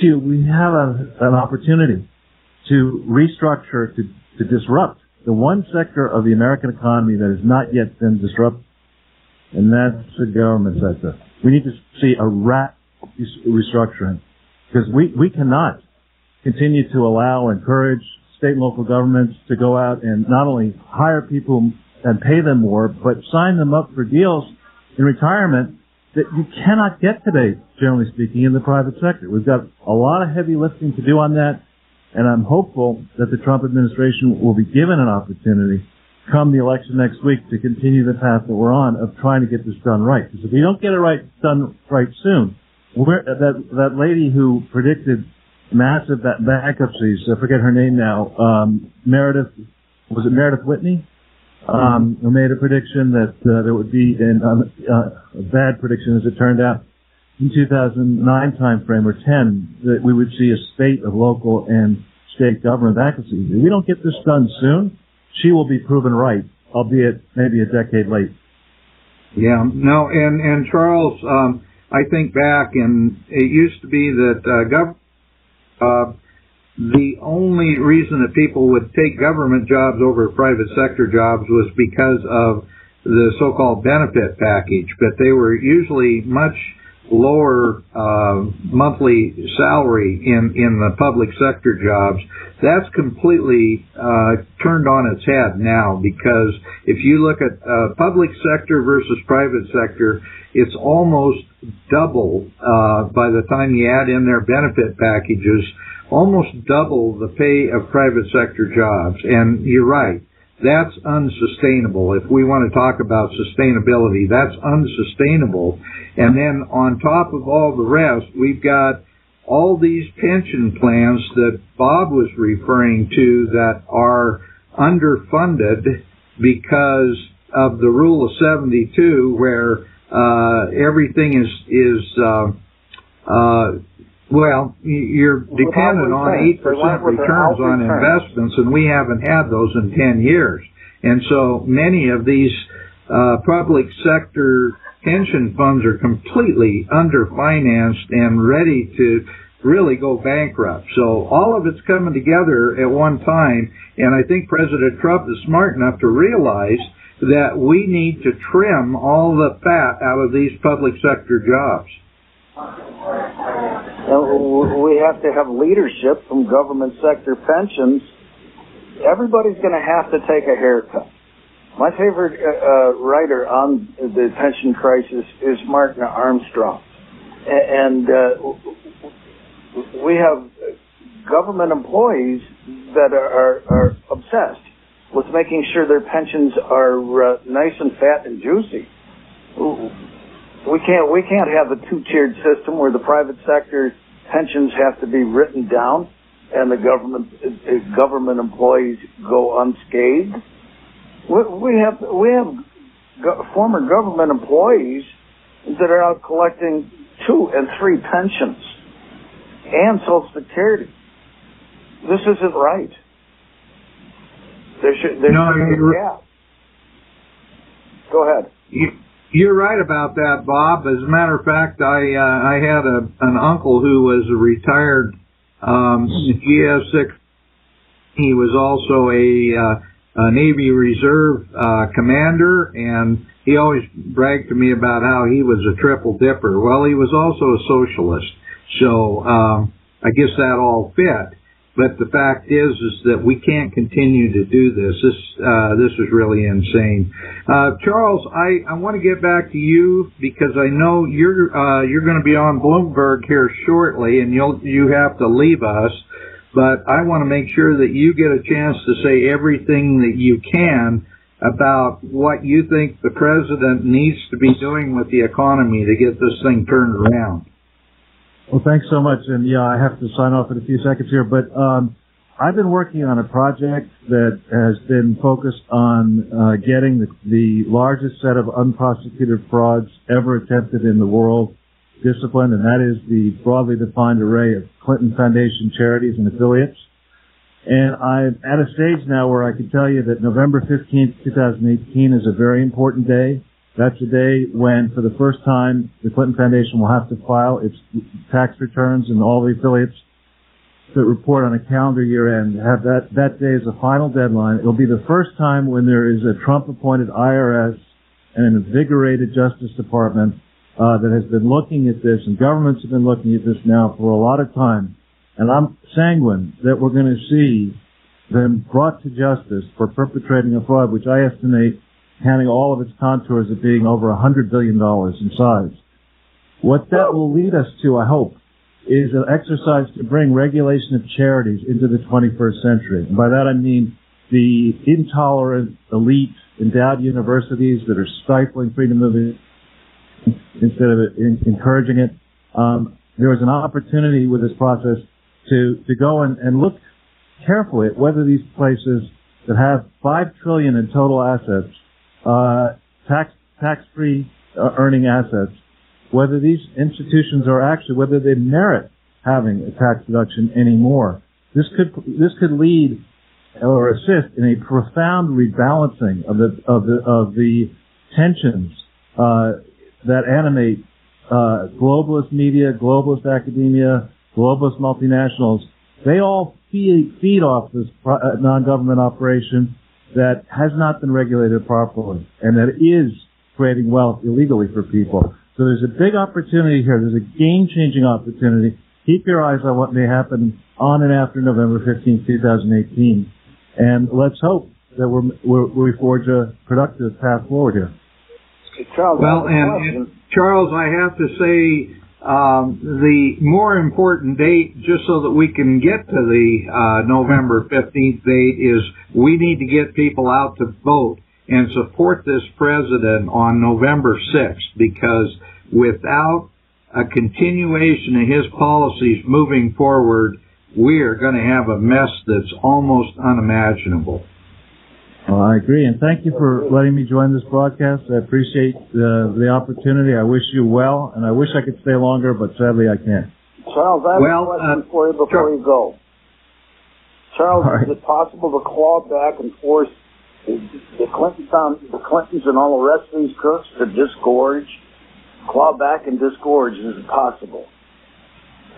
We have an opportunity to restructure, to disrupt the one sector of the American economy that has not yet been disrupted, and that's the government sector. We need to see a rapid restructuring, because we cannot continue to allow and encourage state and local governments to go out and not only hire people and pay them more, but sign them up for deals in retirement that you cannot get today, generally speaking, in the private sector. We've got a lot of heavy lifting to do on that, and I'm hopeful that the Trump administration will be given an opportunity come the election next week to continue the path that we're on of trying to get this done right. Because if we don't get it done right soon, that lady who predicted massive bankruptcies, I forget her name now, Meredith Whitney? Who made a prediction that there would be a bad prediction, as it turned out, in 2009 timeframe or 10, that we would see a spate of local and state government bankruptcies. If we don't get this done soon, she will be proven right, albeit maybe a decade late. Yeah, no, and Charles, I think back, and it used to be that the only reason that people would take government jobs over private sector jobs was because of the so-called benefit package, but they were usually much lower monthly salary in the public sector jobs. That's completely turned on its head now, because if you look at public sector versus private sector, it's almost double by the time you add in their benefit packages, almost double the pay of private sector jobs. And you're right, that's unsustainable. If we want to talk about sustainability, that's unsustainable. And then on top of all the rest, we've got all these pension plans that Bob was referring to that are underfunded because of the Rule of 72, where everything is well, you're dependent on 8% returns on investments, and we haven't had those in 10 years. And so many of these public sector pension funds are completely underfinanced and ready to really go bankrupt. So all of it's coming together at one time, and I think President Trump is smart enough to realize that we need to trim all the fat out of these public sector jobs. We have to have leadership from government sector pensions. Everybody's going to have to take a haircut. My favorite writer on the pension crisis is Martin Armstrong. And we have government employees that are obsessed with making sure their pensions are nice and fat and juicy. We can't have a two-tiered system where the private sector pensions have to be written down and the government employees go unscathed. We have former government employees that are out collecting 2 and 3 pensions and Social Security. This isn't right. There should be a gap. Go ahead. You're right about that, Bob. As a matter of fact, I had an uncle who was a retired GS6. He was also a Navy Reserve commander, and he always bragged to me about how he was a triple dipper. Well, he was also a socialist, so I guess that all fit. But the fact is that we can't continue to do this. This is really insane. Charles, I want to get back to you because I know you're going to be on Bloomberg here shortly, and you have to leave us. But I want to make sure that you get a chance to say everything that you can about what you think the president needs to be doing with the economy to get this thing turned around. Well, thanks so much. And yeah, I have to sign off in a few seconds here, but I've been working on a project that has been focused on getting the largest set of unprosecuted frauds ever attempted in the world disciplined, and that is the broadly defined array of Clinton Foundation charities and affiliates. And I'm at a stage now where I can tell you that November 15th, 2018 is a very important day. That's a day when, for the first time, the Clinton Foundation will have to file its tax returns, and all the affiliates that report on a calendar year end have that day as a final deadline. It'll be the first time when there is a Trump-appointed IRS and an invigorated Justice Department that has been looking at this, and governments have been looking at this now for a lot of time. And I'm sanguine that we're going to see them brought to justice for perpetrating a fraud, which I estimate, counting all of its contours, of being over $100 billion in size. What that will lead us to, I hope, is an exercise to bring regulation of charities into the 21st century. And by that I mean the intolerant elite endowed universities that are stifling freedom of instead of encouraging it. There is an opportunity with this process to go and look carefully at whether these places that have $5 trillion in total assets, tax-free earning assets, whether these institutions are actually, whether they merit having a tax deduction anymore. This could lead or assist in a profound rebalancing of the tensions that animate globalist media, globalist academia, globalist multinationals. They all feed off this non-government operation that has not been regulated properly and that is creating wealth illegally for people. So there's a big opportunity here. There's a game-changing opportunity. Keep your eyes on what may happen on and after November 15, 2018. And let's hope that we forge a productive path forward here. Charles, I have to say the more important date, just so that we can get to the November 15th date, is we need to get people out to vote and support this president on November 6th, because without a continuation of his policies moving forward, we are going to have a mess that's almost unimaginable. Well, I agree, and thank you for letting me join this broadcast. I appreciate the opportunity. I wish you well, and I wish I could stay longer, but sadly I can't. Charles, I have a question for you before you go. Charles, is it possible to claw back and force the Clintons and all the rest of these crooks to disgorge? Claw back and disgorge, is it possible?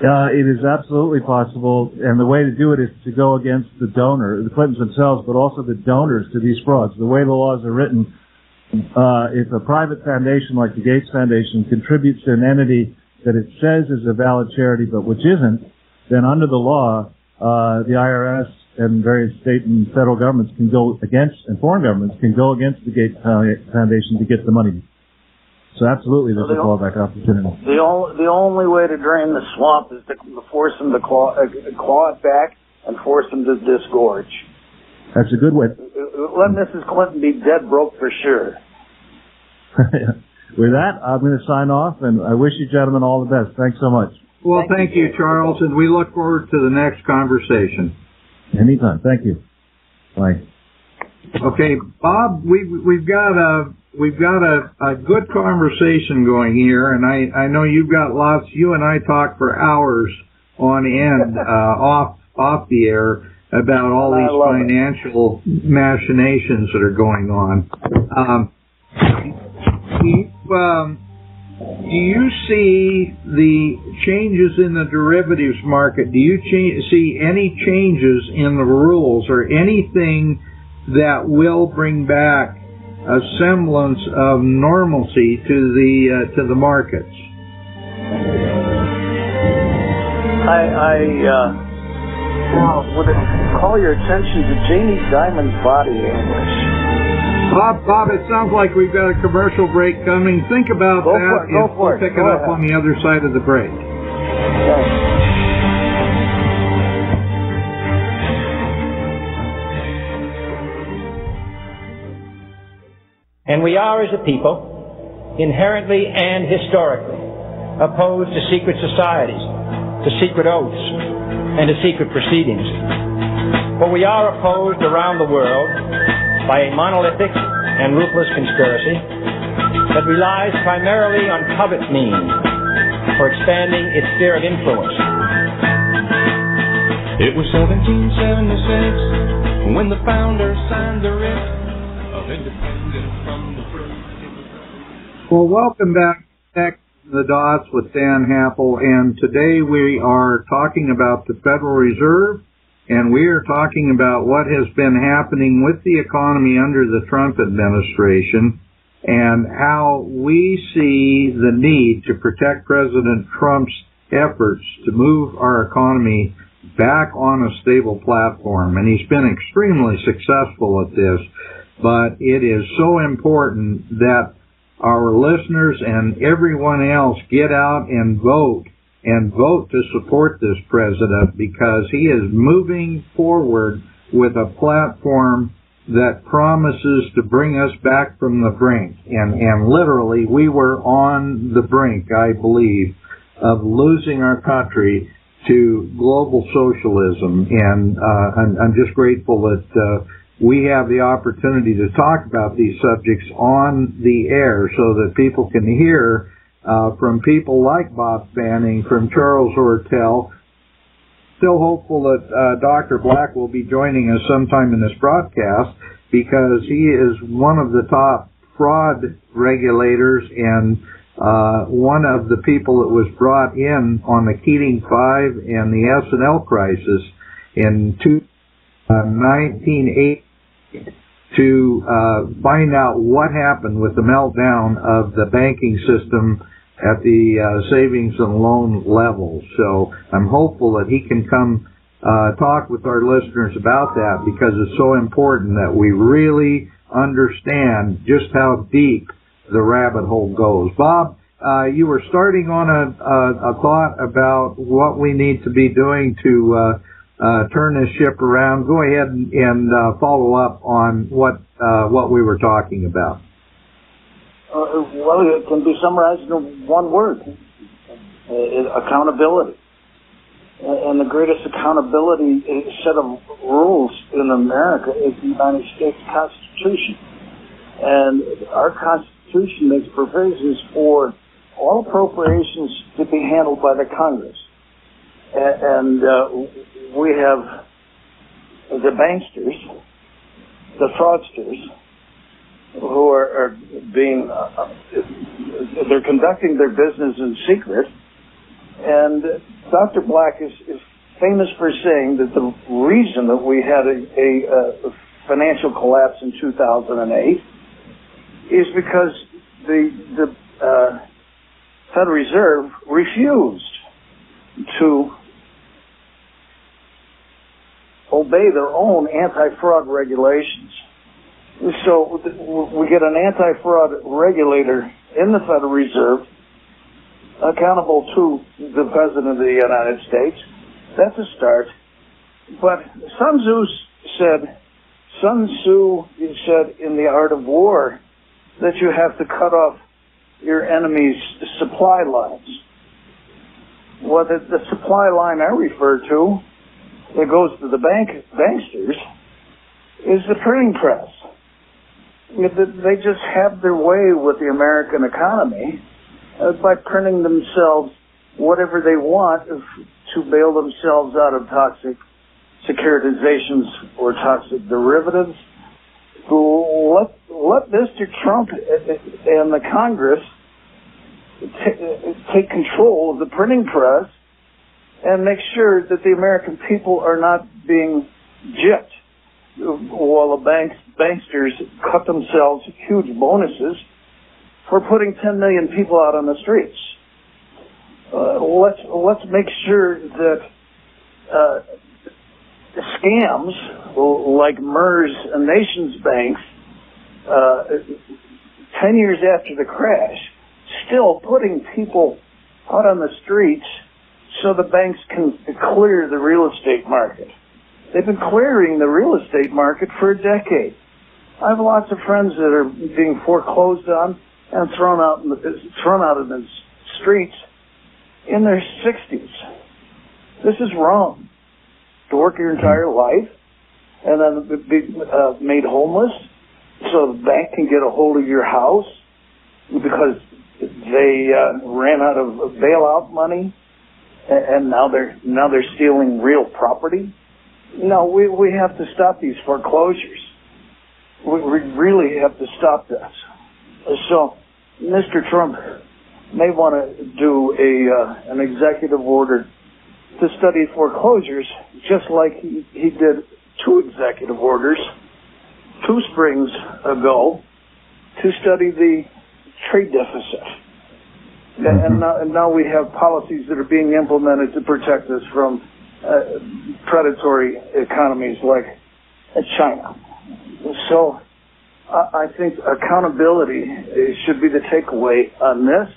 It is absolutely possible, and the way to do it is to go against the donor, the Clintons themselves, but also the donors to these frauds. The way the laws are written, if a private foundation like the Gates Foundation contributes to an entity that it says is a valid charity but which isn't, then under the law, the IRS and various state and federal governments can go against, and foreign governments can go against the Gates Foundation to get the money. So absolutely, there's a clawback opportunity. The only way to drain the swamp is to force them to claw it back and force them to disgorge. That's a good way. Let Mrs. Clinton be dead broke for sure. With that, I'm going to sign off, and I wish you gentlemen all the best. Thanks so much. Well, thank you, Charles, and we look forward to the next conversation. Anytime. Thank you. Bye. Okay, Bob, we've got a good conversation going here, and I know you've got lots. You and I talk for hours on end off the air about all these financial machinations that are going on. Do you see the changes in the derivatives market? Do you see any changes in the rules or anything that will bring back a semblance of normalcy to the markets? I would call your attention to Jamie Dimon's body English. Bob, it sounds like we've got a commercial break coming. Think about that, and we'll pick it up on the other side of the break. And we are, as a people, inherently and historically opposed to secret societies, to secret oaths, and to secret proceedings. For we are opposed around the world by a monolithic and ruthless conspiracy that relies primarily on covert means for expanding its sphere of influence. It was 1776 when the founders signed the writ of independence from the British. Well, welcome back to the Dots with Dan Happel, and today we are talking about the Federal Reserve, and we are talking about what has been happening with the economy under the Trump administration and how we see the need to protect President Trump's efforts to move our economy back on a stable platform. And he's been extremely successful at this, but it is so important that our listeners and everyone else get out and vote to support this president, because he is moving forward with a platform that promises to bring us back from the brink. And literally, we were on the brink, I believe, of losing our country to global socialism. And I'm just grateful that we have the opportunity to talk about these subjects on the air so that people can hear from people like Bob Fanning, from Charles Ortel. Still hopeful that Dr. Black will be joining us sometime in this broadcast, because he is one of the top fraud regulators and one of the people that was brought in on the Keating 5 and the S&L crisis in 1980 to find out what happened with the meltdown of the banking system at the savings and loan level. So I'm hopeful that he can come talk with our listeners about that, because it's so important that we really understand just how deep the rabbit hole goes. Bob, you were starting on a thought about what we need to be doing to turn this ship around. Go ahead and follow up on what we were talking about. Well, it can be summarized in one word: accountability. And the greatest accountability set of rules in America is the United States Constitution. And our Constitution makes provisions for all appropriations to be handled by the Congress. And we have the banksters, the fraudsters, who are being, they're conducting their business in secret. And Dr. Black is famous for saying that the reason that we had a financial collapse in 2008 is because the Federal Reserve refused to obey their own anti-fraud regulations. So we get an anti-fraud regulator in the Federal Reserve accountable to the President of the United States. That's a start. But Sun Tzu said in The Art of War that you have to cut off your enemy's supply lines. Well, the supply line I refer to that goes to the banksters is the printing press. They just have their way with the American economy by printing themselves whatever they want to bail themselves out of toxic securitizations or toxic derivatives. Let Mr. Trump and the Congress take control of the printing press and make sure that the American people are not being gypped while the banksters cut themselves huge bonuses for putting 10 million people out on the streets. Let's make sure that scams like MERS and Nations Banks, 10 years after the crash, still putting people out on the streets so the banks can clear the real estate market. They've been clearing the real estate market for a decade. I have lots of friends that are being foreclosed on and thrown out in the streets in their 60s. This is wrong. To work your entire life and then be made homeless so the bank can get a hold of your house because they ran out of bailout money and now they're stealing real property. No, we have to stop these foreclosures. We really have to stop this. So, Mr. Trump may want to do an executive order to study foreclosures, just like he did 2 executive orders 2 springs ago to study the trade deficit. And now we have policies that are being implemented to protect us from predatory economies like China. So I think accountability should be the takeaway on this.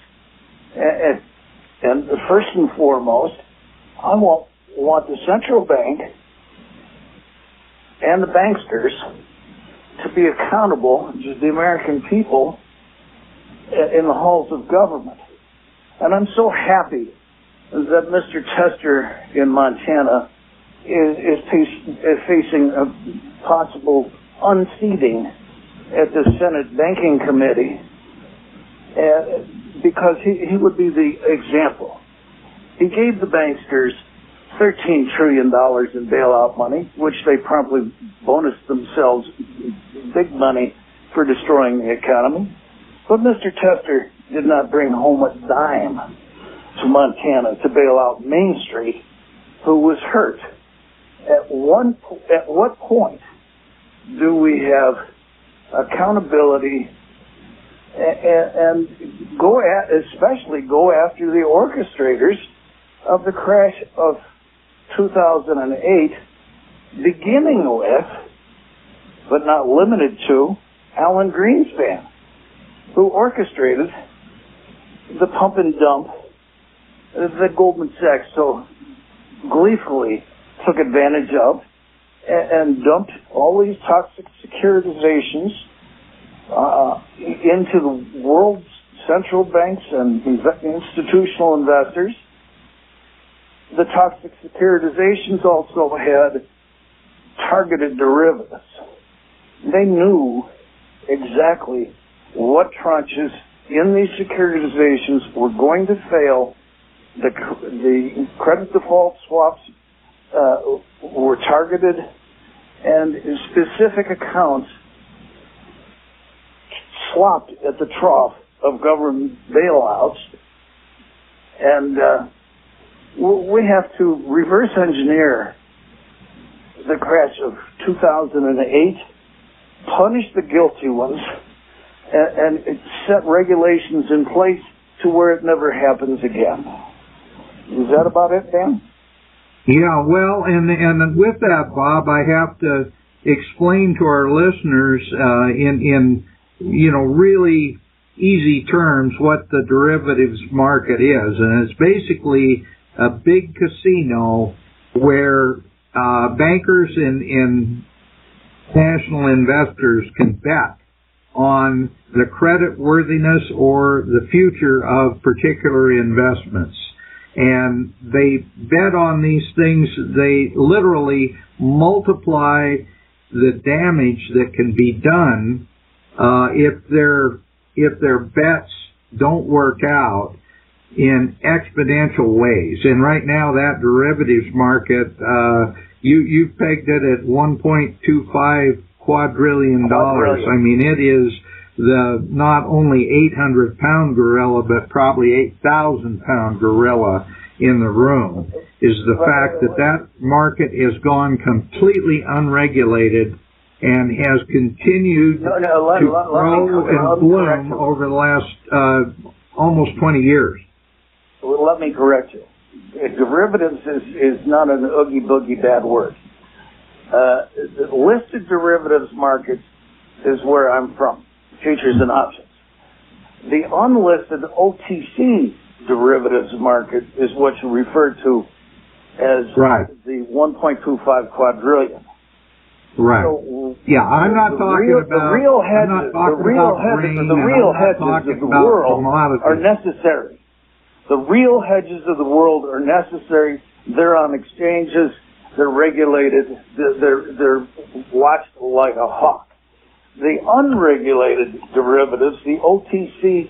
And first and foremost, I want the central bank and the banksters to be accountable to the American people in the halls of government. And I'm so happy that Mr. Tester in Montana is facing a possible unseating at the Senate Banking Committee because he would be the example. He gave the banksters $13 trillion in bailout money, which they promptly bonused themselves big money for destroying the economy. But Mr. Tester did not bring home a dime to Montana to bail out Main Street, who was hurt. At what point do we have accountability and especially go after the orchestrators of the crash of 2008, beginning with, but not limited to, Alan Greenspan, who orchestrated the pump and dump that Goldman Sachs so gleefully took advantage of and dumped all these toxic securitizations into the world's central banks and institutional investors. The toxic securitizations also had targeted derivatives. They knew exactly what tranches in these securitizations were going to fail. The credit default swaps were targeted, and specific accounts slopped at the trough of government bailouts. And we have to reverse engineer the crash of 2008, punish the guilty ones, and set regulations in place to where it never happens again. Is that about it, Dan? Yeah, well, and with that, Bob, I have to explain to our listeners in really easy terms what the derivatives market is, and it's basically a big casino where bankers and national investors can bet on the credit worthiness or the future of particular investments. And they bet on these things. They literally multiply the damage that can be done if their bets don't work out in exponential ways. And right now, that derivatives market, you've pegged it at $1.25 quadrillion. I mean, it is the not only 800-pound gorilla, but probably 8,000-pound gorilla in the room, is the fact that that market has gone completely unregulated and has continued to grow and bloom over the last almost 20 years. Well, let me correct you. Derivatives is not an oogie-boogie bad word. The listed derivatives market is where I'm from, futures and options. The unlisted OTC derivatives market is what you refer to as the 1.25 quadrillion. Right. So, yeah, I'm not talking about the real hedges of the world are necessary. The real hedges of the world are necessary. They're on exchanges. They're regulated. They're watched like a hawk. The unregulated derivatives, the OTC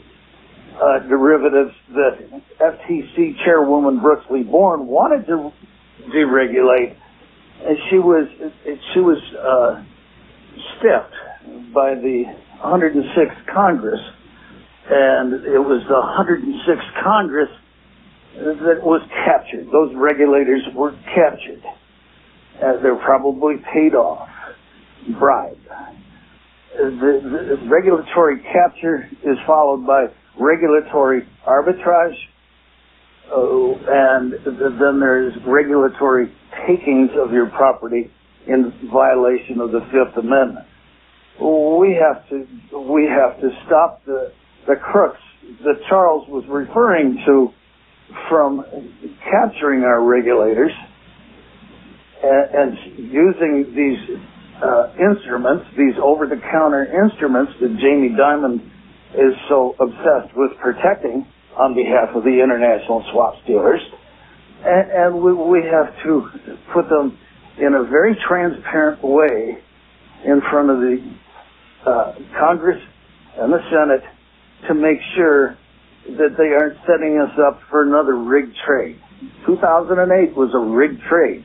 derivatives that FTC Chairwoman Brooks Lee Bourne wanted to deregulate, and she was stiffed by the 106th Congress, and it was the 106th Congress that was captured. Those regulators were captured. They're probably paid off, bribed. The regulatory capture is followed by regulatory arbitrage, and then there's regulatory takings of your property in violation of the Fifth Amendment. We have to stop the crooks that Charles was referring to from capturing our regulators and using these instruments, these over-the-counter instruments that Jamie Dimon is so obsessed with protecting on behalf of the international swap dealers. And we have to put them in a very transparent way in front of the Congress and the Senate to make sure that they aren't setting us up for another rigged trade. 2008 was a rigged trade.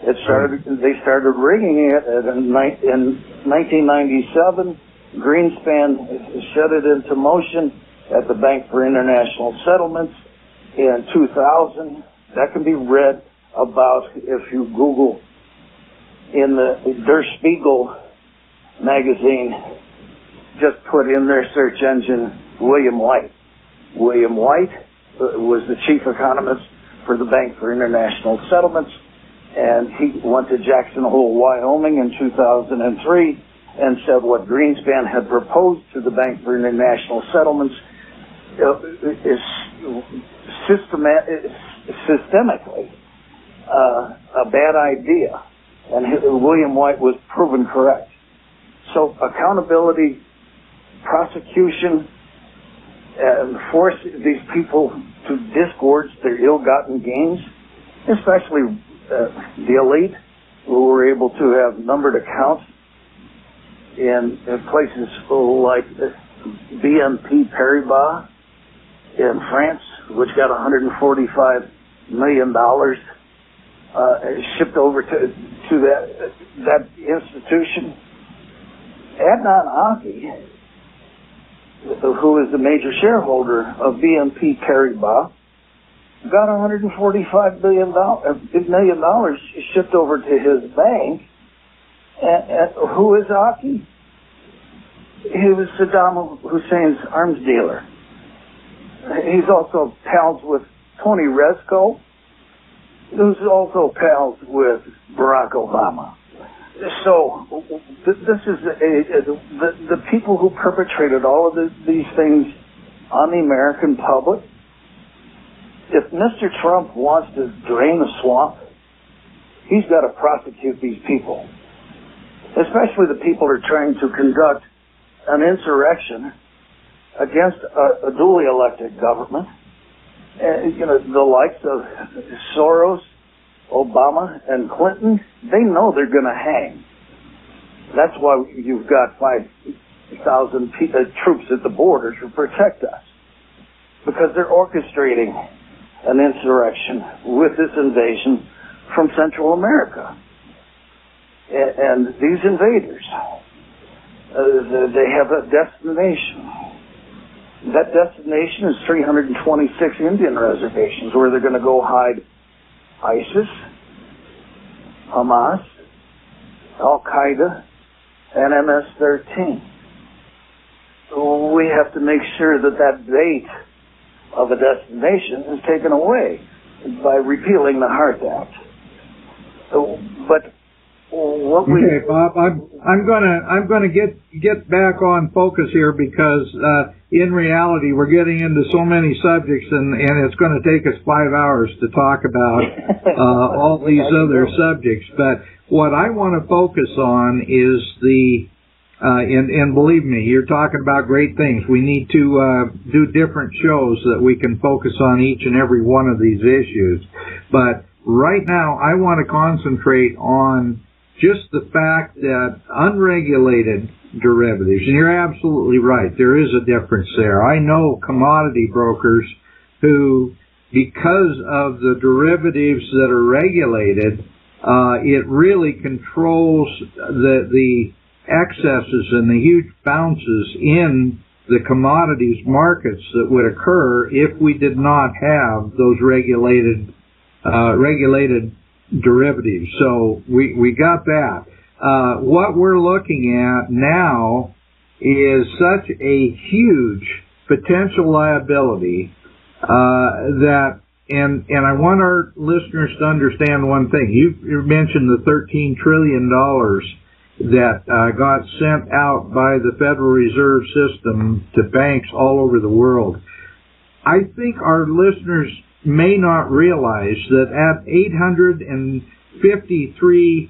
They started rigging it in 1997. Greenspan set it into motion at the Bank for International Settlements in 2000. That can be read about if you Google in the Der Spiegel magazine, just put in their search engine William White. William White was the chief economist for the Bank for International Settlements, and he went to Jackson Hole, Wyoming in 2003 and said what Greenspan had proposed to the Bank for International Settlements is systemically a bad idea, and William White was proven correct. So accountability, prosecution, and force these people to disgorge their ill-gotten gains, especially the elite, who were able to have numbered accounts in places like BNP Paribas in France, which got $145 million shipped over to that institution. Adnan Aki, who is the major shareholder of BNP Paribas, got $145 million shipped over to his bank. And who is Aki? He was Saddam Hussein's arms dealer. He's also pals with Tony Rezko, who's also pals with Barack Obama. So this is the people who perpetrated all of these things on the American public. If Mr. Trump wants to drain the swamp, he's got to prosecute these people, especially the people who are trying to conduct an insurrection against a duly elected government. The likes of Soros, Obama, and Clinton, they know they're going to hang. That's why you've got 5,000 troops at the border to protect us, because they're orchestrating an insurrection with this invasion from Central America. And these invaders, they have a destination. That destination is 326 Indian reservations where they're going to go hide ISIS, Hamas, Al-Qaeda, and MS-13. We have to make sure that bait of a destination is taken away by repealing the HART Act. But what we... Okay, Bob, I'm gonna get back on focus here, because in reality we're getting into so many subjects, and it's going to take us 5 hours to talk about all these other subjects. But what I want to focus on is and believe me, you're talking about great things. We need to do different shows that we can focus on each and every one of these issues. But right now I want to concentrate on just the fact that unregulated derivatives, and you're absolutely right, there is a difference there. I know commodity brokers who, because of the derivatives that are regulated, it really controls the excesses and the huge bounces in the commodities markets that would occur if we did not have those regulated derivatives. So we got that. What we're looking at now is such a huge potential liability that, and I want our listeners to understand one thing. You mentioned the $13 trillion that got sent out by the Federal Reserve System to banks all over the world. I think our listeners may not realize that at $853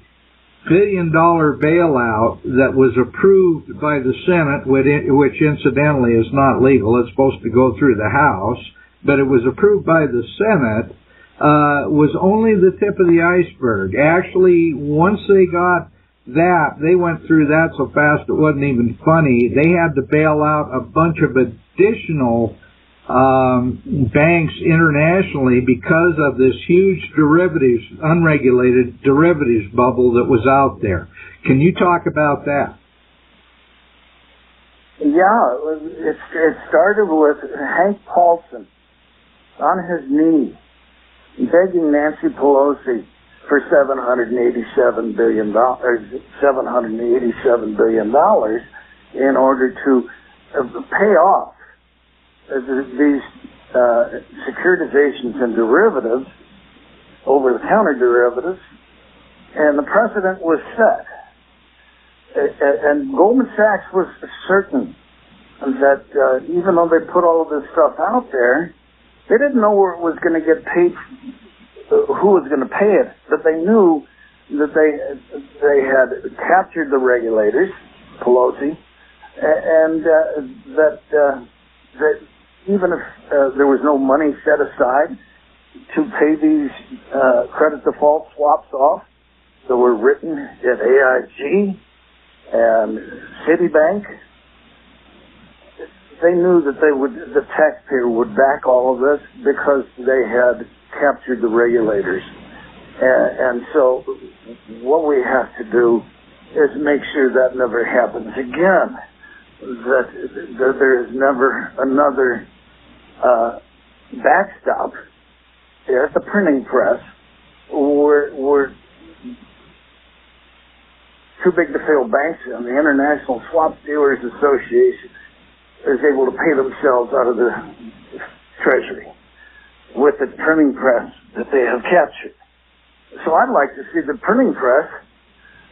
billion bailout that was approved by the Senate, which incidentally is not legal, it's supposed to go through the House, but it was approved by the Senate, was only the tip of the iceberg. Actually, once they got that, they went through that so fast it wasn't even funny. They had to bail out a bunch of additional banks internationally because of this huge unregulated derivatives bubble that was out there. Can you talk about that? Yeah, it started with Hank Paulson on his knee begging Nancy Pelosi for $787 billion in order to pay off these securitizations and derivatives, over-the-counter derivatives, and the precedent was set. And Goldman Sachs was certain that even though they put all of this stuff out there, they didn't know where it was going to get paid, who was going to pay it, but they knew that they had captured the regulators, Pelosi, and that even if there was no money set aside to pay these credit default swaps off that were written at AIG and Citibank, they knew that the taxpayer would back all of this because they had captured the regulators. And so what we have to do is make sure that never happens again, that there is never another backstop at the printing press where too big to fail banks and the International Swap Dealers Association is able to pay themselves out of the Treasury with the printing press that they have captured. So I'd like to see the printing press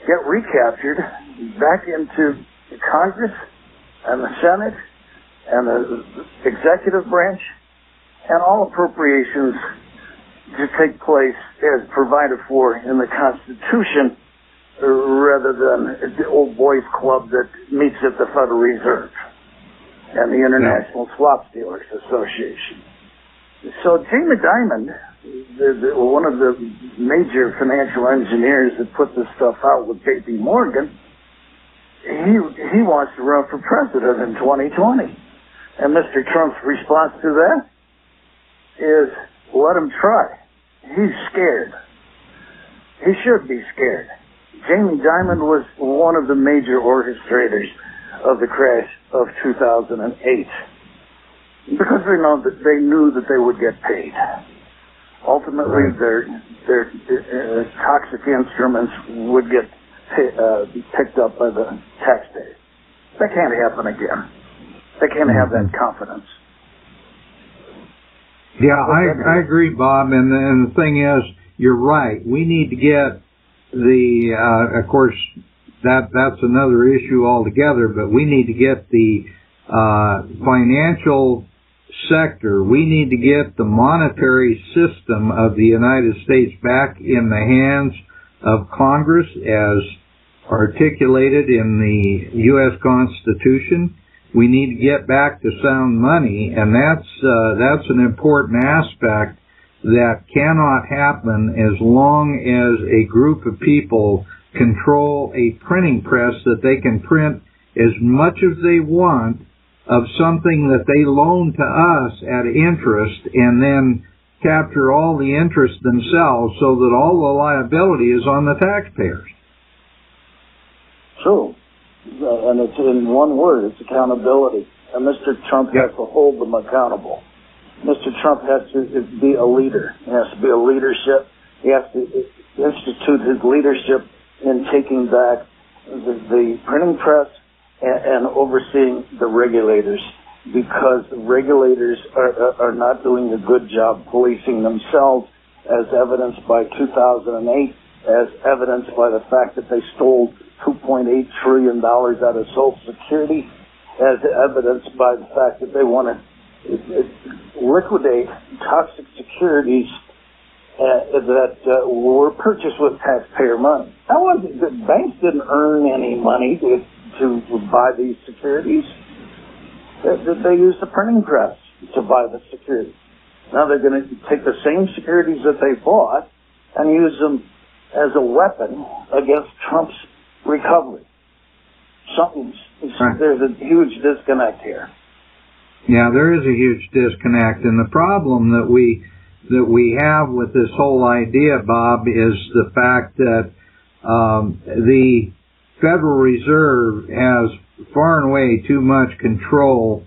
get recaptured back into the Congress and the Senate and the executive branch, and all appropriations to take place as provided for in the Constitution rather than the old boys club that meets at the Federal Reserve and the International Swap Dealers Association. So Jamie Dimon, one of the major financial engineers that put this stuff out with J.P. Morgan, he wants to run for president in 2020. And Mr. Trump's response to that is, let him try. He's scared. He should be scared. Jamie Dimon was one of the major orchestrators of the crash of 2008 because they knew that they would get paid. Ultimately, their toxic instruments would get picked up by the taxpayer. That can't happen again. They can't have that confidence. Yeah, I agree, Bob. And the thing is, you're right. We need to get of course, that's another issue altogether, but we need to get the financial sector, we need to get the monetary system of the United States back in the hands of Congress as articulated in the U.S. Constitution. We need to get back to sound money, and that's an important aspect that cannot happen as long as a group of people control a printing press that they can print as much as they want of something that they loan to us at interest and then capture all the interest themselves so that all the liability is on the taxpayers. True. And it's in one word, it's accountability. And Mr. Trump has to hold them accountable. Mr. Trump has to be a leader. He has to be a leadership. He has to institute his leadership in taking back the printing press and overseeing the regulators, because the regulators are not doing a good job policing themselves, as evidenced by 2008, as evidenced by the fact that they stole $2.8 trillion out of Social Security, as evidenced by the fact that they want to liquidate toxic securities that were purchased with taxpayer money. That wasn't, the banks didn't earn any money to buy these securities. They used the printing press to buy the securities. Now they're going to take the same securities that they bought and use them as a weapon against Trump's recovery. There's a huge disconnect here. Yeah, there is a huge disconnect, and the problem that we have with this whole idea, Bob, is the fact that the Federal Reserve has far and away too much control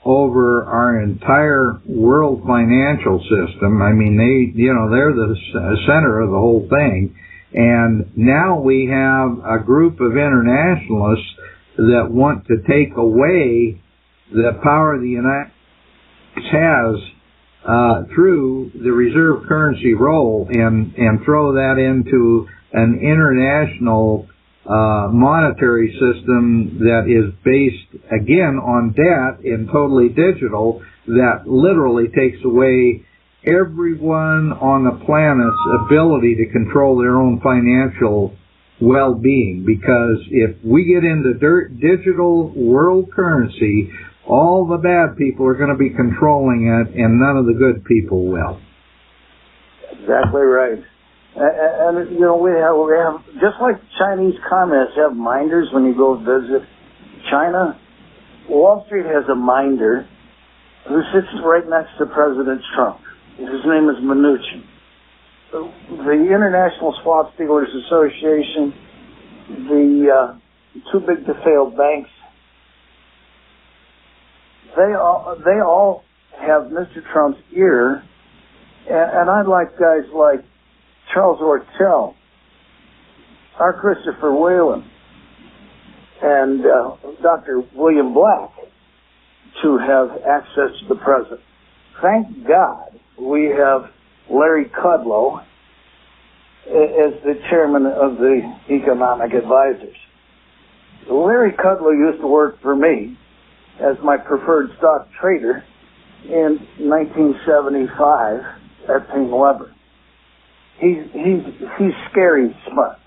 over our entire world financial system. I mean, they're the center of the whole thing. And now we have a group of internationalists that want to take away the power the United States has through the reserve currency role and throw that into an international monetary system that is based, again, on debt and totally digital, that literally takes away everyone on the planet's ability to control their own financial well-being. Because if we get into digital world currency, all the bad people are going to be controlling it, and none of the good people will. Exactly right. And you know, we have just like Chinese communists have minders when you go visit China. Wall Street has a minder who sits right next to President Trump. His name is Mnuchin. The International Swap Dealers Association, the too big to fail banks, they all have Mr. Trump's ear, and I like guys like Charles Ortel, R. Christopher Whalen, and Dr. William Black to have access to the president. Thank God we have Larry Kudlow as the chairman of the Economic Advisors. Larry Kudlow used to work for me as my preferred stock trader in 1975 at Payne Weber. He's scary smart.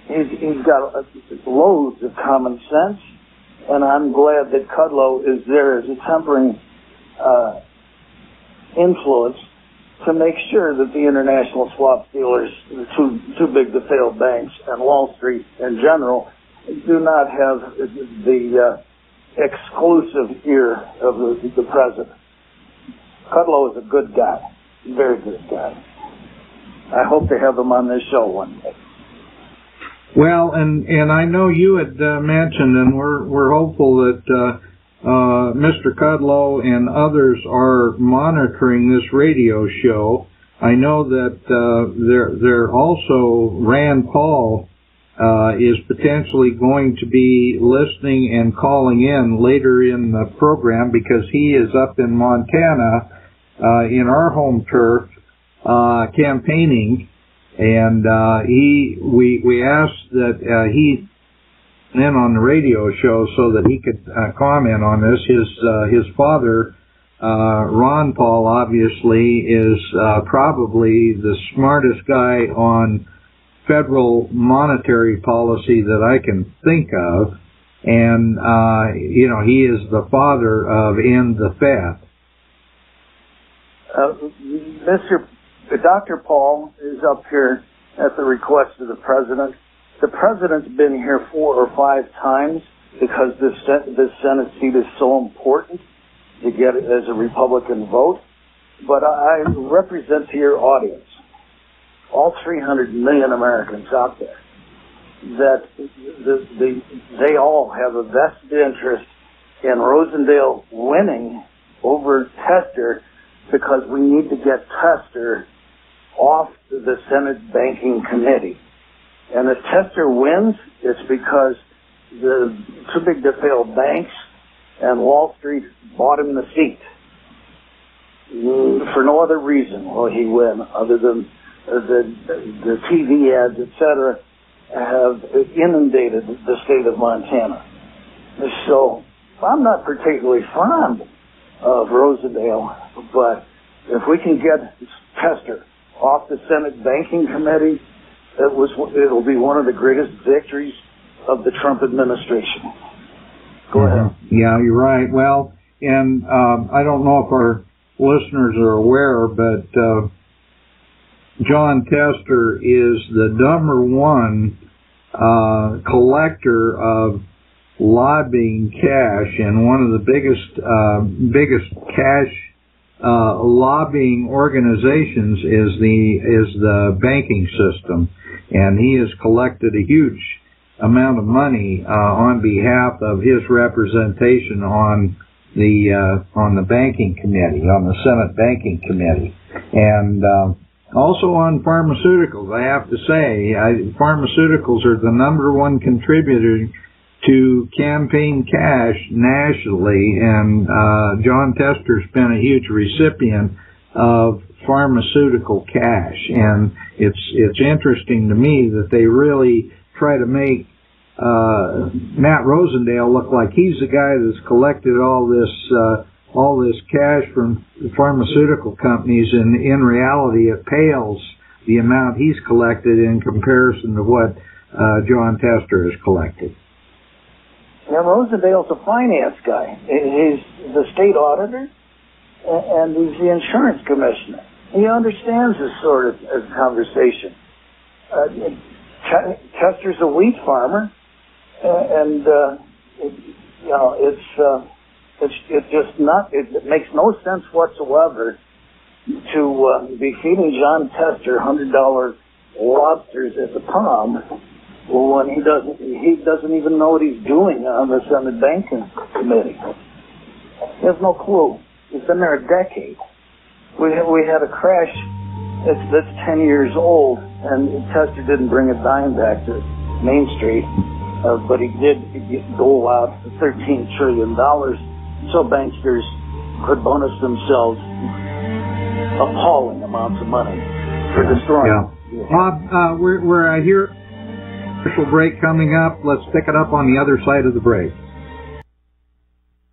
He's got loads of common sense, and I'm glad that Kudlow is there as a tempering influence to make sure that the international swap dealers, the too big to fail banks, and Wall Street in general do not have the exclusive ear of the president. Kudlow is a good guy, very good guy. I hope to have him on this show one day. Well, and I know you had mentioned, and we're hopeful that Mr. Kudlow and others are monitoring this radio show. I know that they're also Rand Paul is potentially going to be listening and calling in later in the program, because he is up in Montana in our home turf campaigning, and we asked that he in on the radio show so that he could comment on this. His father, Ron Paul, obviously is probably the smartest guy on federal monetary policy that I can think of, and he is the father of End the Fed. Dr. Paul is up here at the request of the president. The president's been here 4 or 5 times because this Senate seat is so important to get it as a Republican vote. But I represent to your audience all 300 million Americans out there that they all have a vested interest in Rosendale winning over Tester, because we need to get Tester off the Senate Banking Committee. And if Tester wins, it's because the too big to fail banks and Wall Street bought him the seat. For no other reason will he win other than the TV ads, etc., have inundated the state of Montana. So I'm not particularly fond of Rosendale, but if we can get Tester off the Senate Banking Committee, it'll be one of the greatest victories of the Trump administration. Go ahead. Yeah, you're right. Well, and I don't know if our listeners are aware, but John Tester is the number one collector of lobbying cash, and one of the biggest cash lobbying organizations is the banking system, and he has collected a huge amount of money on behalf of his representation on the banking committee, on the Senate Banking Committee, and also on pharmaceuticals. I have to say, pharmaceuticals are the number one contributor to campaign cash nationally, and John Tester's been a huge recipient of pharmaceutical cash, and it's interesting to me that they really try to make Matt Rosendale look like he's the guy that's collected all this cash from the pharmaceutical companies, and in reality it pales the amount he's collected in comparison to what John Tester has collected. Now, Rosendale's a finance guy. He's the state auditor, and he's the insurance commissioner. He understands this sort of conversation. Chester's a wheat farmer, and it's just not. It makes no sense whatsoever to be feeding John Tester $100 lobsters at the Palm when he doesn't even know what he's doing on the Senate Banking Committee. He has no clue. He's been there a decade. We had a crash that's 10 years old, and Tester didn't bring a dime back to Main Street, but he did dole out $13 trillion so banksters could bonus themselves appalling amounts of money for destroying. Yeah. Bob, we're here. Commercial break coming up. Let's pick it up on the other side of the break.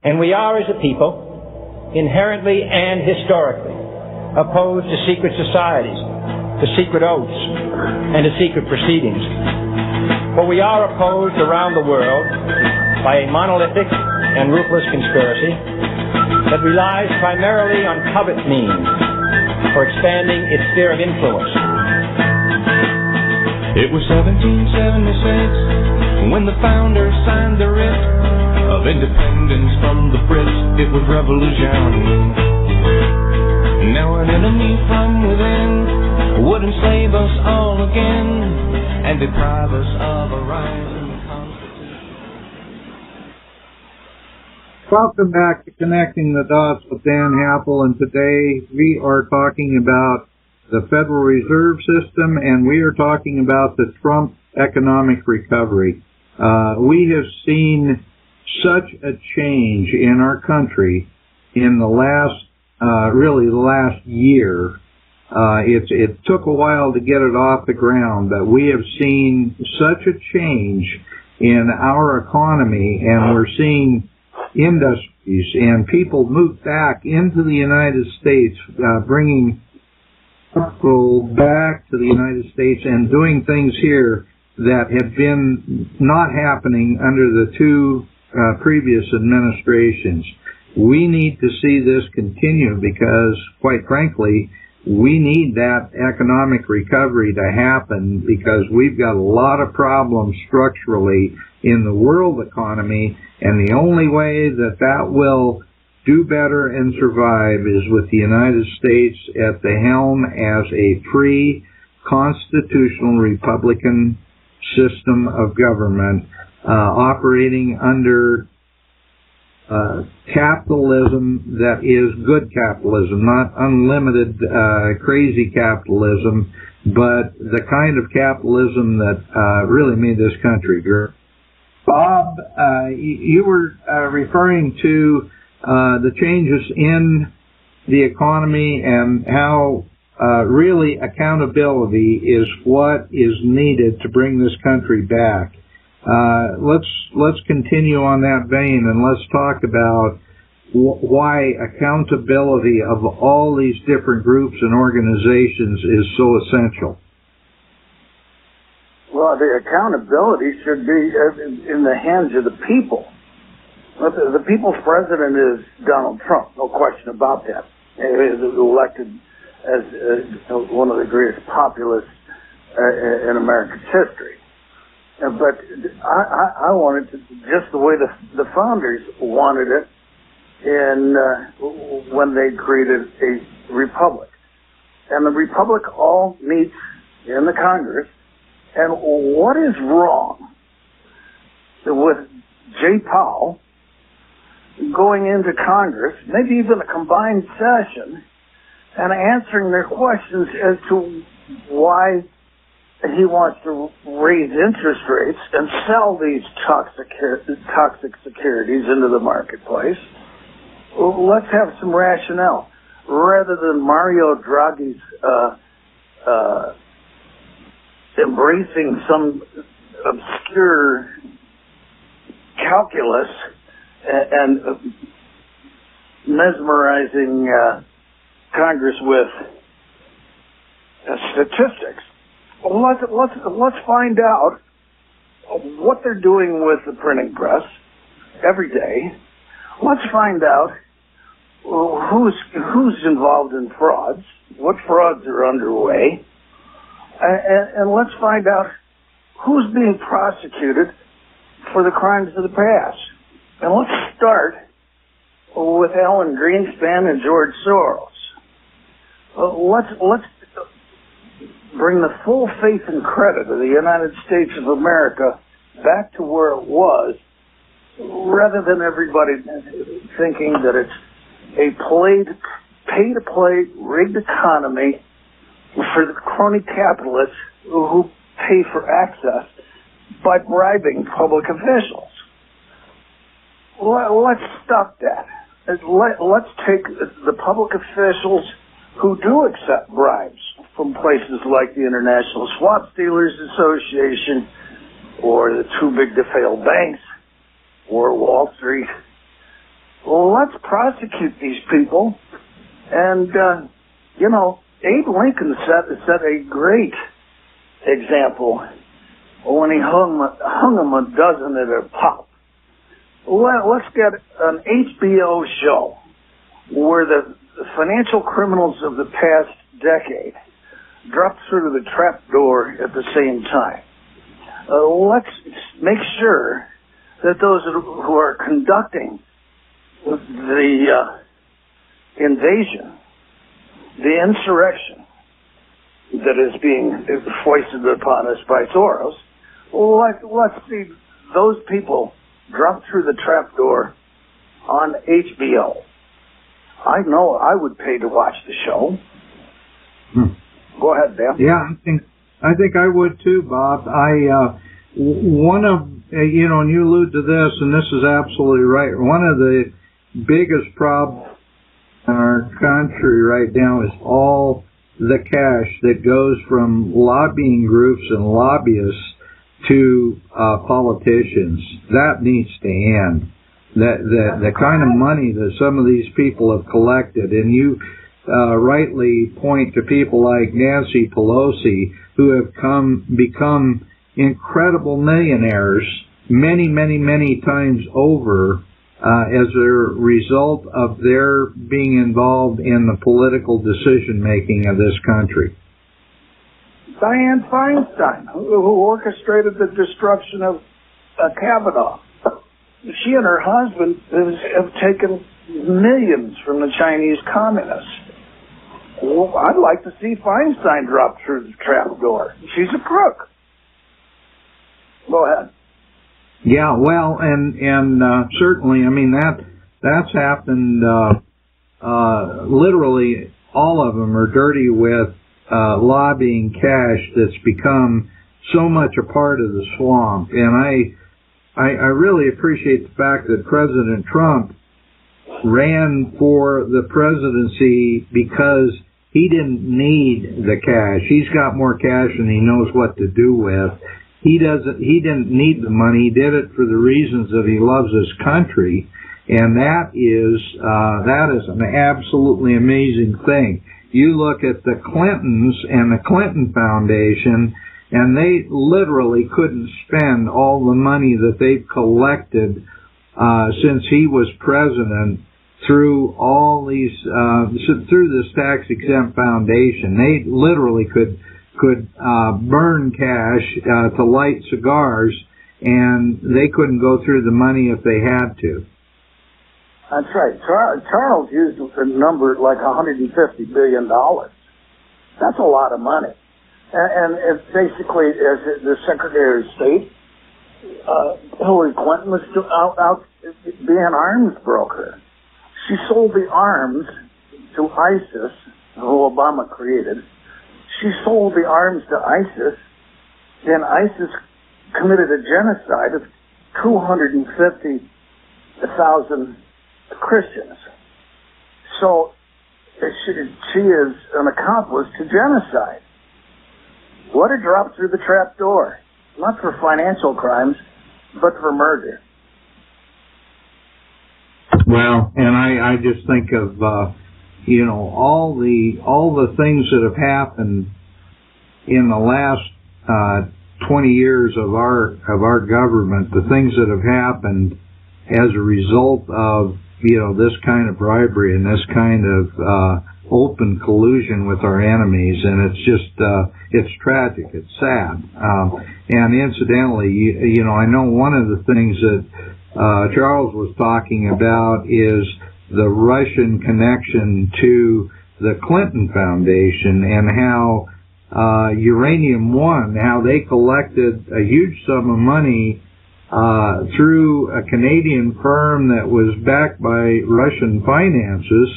And we are, as a people, inherently and historically opposed to secret societies, to secret oaths, and to secret proceedings. But we are opposed around the world by a monolithic and ruthless conspiracy that relies primarily on covert means for expanding its sphere of influence. It was 1776 when the founders signed the writ of independence from the Brits. It was revolution. Now an enemy from within would enslave us all again and deprive us of a rising constitution. Welcome back to Connecting the Dots with Dan Happel, and today we are talking about the Federal Reserve System, and we are talking about the Trump economic recovery. We have seen such a change in our country in the last year. It took a while to get it off the ground, but we have seen such a change in our economy, and we're seeing industries and people move back into the United States, bringing people back to the United States and doing things here that have been not happening under the two previous administrations. We need to see this continue because, quite frankly, we need that economic recovery to happen because we've got a lot of problems structurally in the world economy, and the only way that that will do better and survive is with the United States at the helm as a free, constitutional, Republican system of government operating under capitalism that is good capitalism, not unlimited crazy capitalism, but the kind of capitalism that really made this country great. Bob, you were referring to the changes in the economy and how really accountability is what is needed to bring this country back. Let's continue on that vein, and let's talk about why accountability of all these different groups and organizations is so essential. Well, the accountability should be in the hands of the people. The people's president is Donald Trump, no question about that. He is elected as one of the greatest populists in America's history. But I wanted to, just the way the founders wanted it when they created a republic. And the republic all meets in the Congress. And what is wrong with Jay Powell going into Congress, maybe even a combined session, and answering their questions as to why he wants to raise interest rates and sell these toxic securities into the marketplace? Let's have some rationale. Rather than Mario Draghi's embracing some obscure calculus and mesmerizing Congress with statistics. Let's find out what they're doing with the printing press every day. Let's find out who's involved in frauds, what frauds are underway, and let's find out who's being prosecuted for the crimes of the past. And let's start with Alan Greenspan and George Soros. Let's bring the full faith and credit of the United States of America back to where it was, rather than everybody thinking that it's a pay-to-play rigged economy for the crony capitalists who pay for access by bribing public officials. Let's stop that. Let's take the public officials who do accept bribes from places like the International Swap Dealers Association or the too big to fail banks or Wall Street. Let's prosecute these people. And, Abe Lincoln set a great example when he hung them a dozen at a pop. Let's get an HBO show where the financial criminals of the past decade drop through the trap door at the same time. Let's make sure that those who are conducting the invasion, the insurrection that is being foisted upon us by Soros, let's see those people drop through the trapdoor on HBO. I know I would pay to watch the show. Go ahead, Dan. Yeah, I think I would too, Bob. One of and you allude to this, and this is absolutely right. One of the biggest problems in our country right now is all the cash that goes from lobbying groups and lobbyists to politicians. That needs to end. The kind of money that some of these people have collected, and you rightly point to people like Nancy Pelosi, who have become incredible millionaires many, many, many times over as a result of their being involved in the political decision-making of this country. Dianne Feinstein, who orchestrated the destruction of Kavanaugh. She and her husband have taken millions from the Chinese communists. Well, I'd like to see Feinstein drop through the trap door. She's a crook. Go ahead. Yeah, well, and certainly, I mean, that's happened. Literally, all of them are dirty with lobbying cash that's become so much a part of the swamp. And I really appreciate the fact that President Trump ran for the presidency because he didn't need the cash. He's got more cash than he knows what to do with. He didn't need the money. He did it for the reasons that he loves his country. And that is an absolutely amazing thing. You look at the Clintons and the Clinton Foundation, and they literally couldn't spend all the money that they've collected since he was president through all these through this tax-exempt foundation. They literally could burn cash to light cigars, and they couldn't go through the money if they had to. That's right. Charles used a number like $150 billion. That's a lot of money. And it's basically, as the Secretary of State, Hillary Clinton was out being an arms broker. She sold the arms to ISIS, who Obama created. She sold the arms to ISIS, and ISIS committed a genocide of 250,000 Christians. So she is an accomplice to genocide. Let her drop through the trap door. not for financial crimes, but for murder. Well, and I just think of all the things that have happened in the last 20 years of our government, the things that have happened as a result of this kind of bribery and this kind of open collusion with our enemies, and it's just it's tragic, it's sad. And incidentally, I know one of the things that Charles was talking about is the Russian connection to the Clinton Foundation and how Uranium One, how they collected a huge sum of money through a Canadian firm that was backed by Russian finances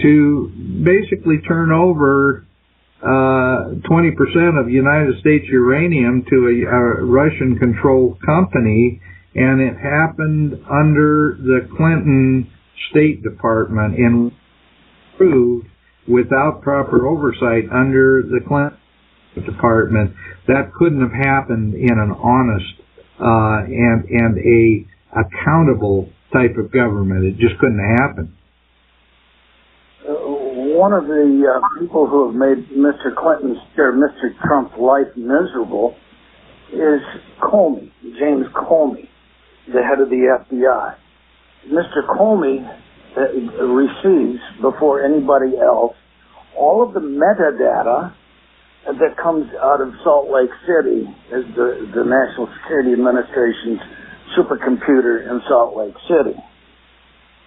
to basically turn over 20% of United States uranium to a Russian-controlled company, and it happened under the Clinton State Department and approved without proper oversight under the Clinton Department. That couldn't have happened in an honest and a accountable type of government. It just couldn't happen. One of the people who have made Mr. Trump's life miserable is Comey, James Comey, the head of the FBI. Mr. Comey receives, before anybody else, all of the metadata that comes out of Salt Lake City, as the National Security Administration's supercomputer in Salt Lake City.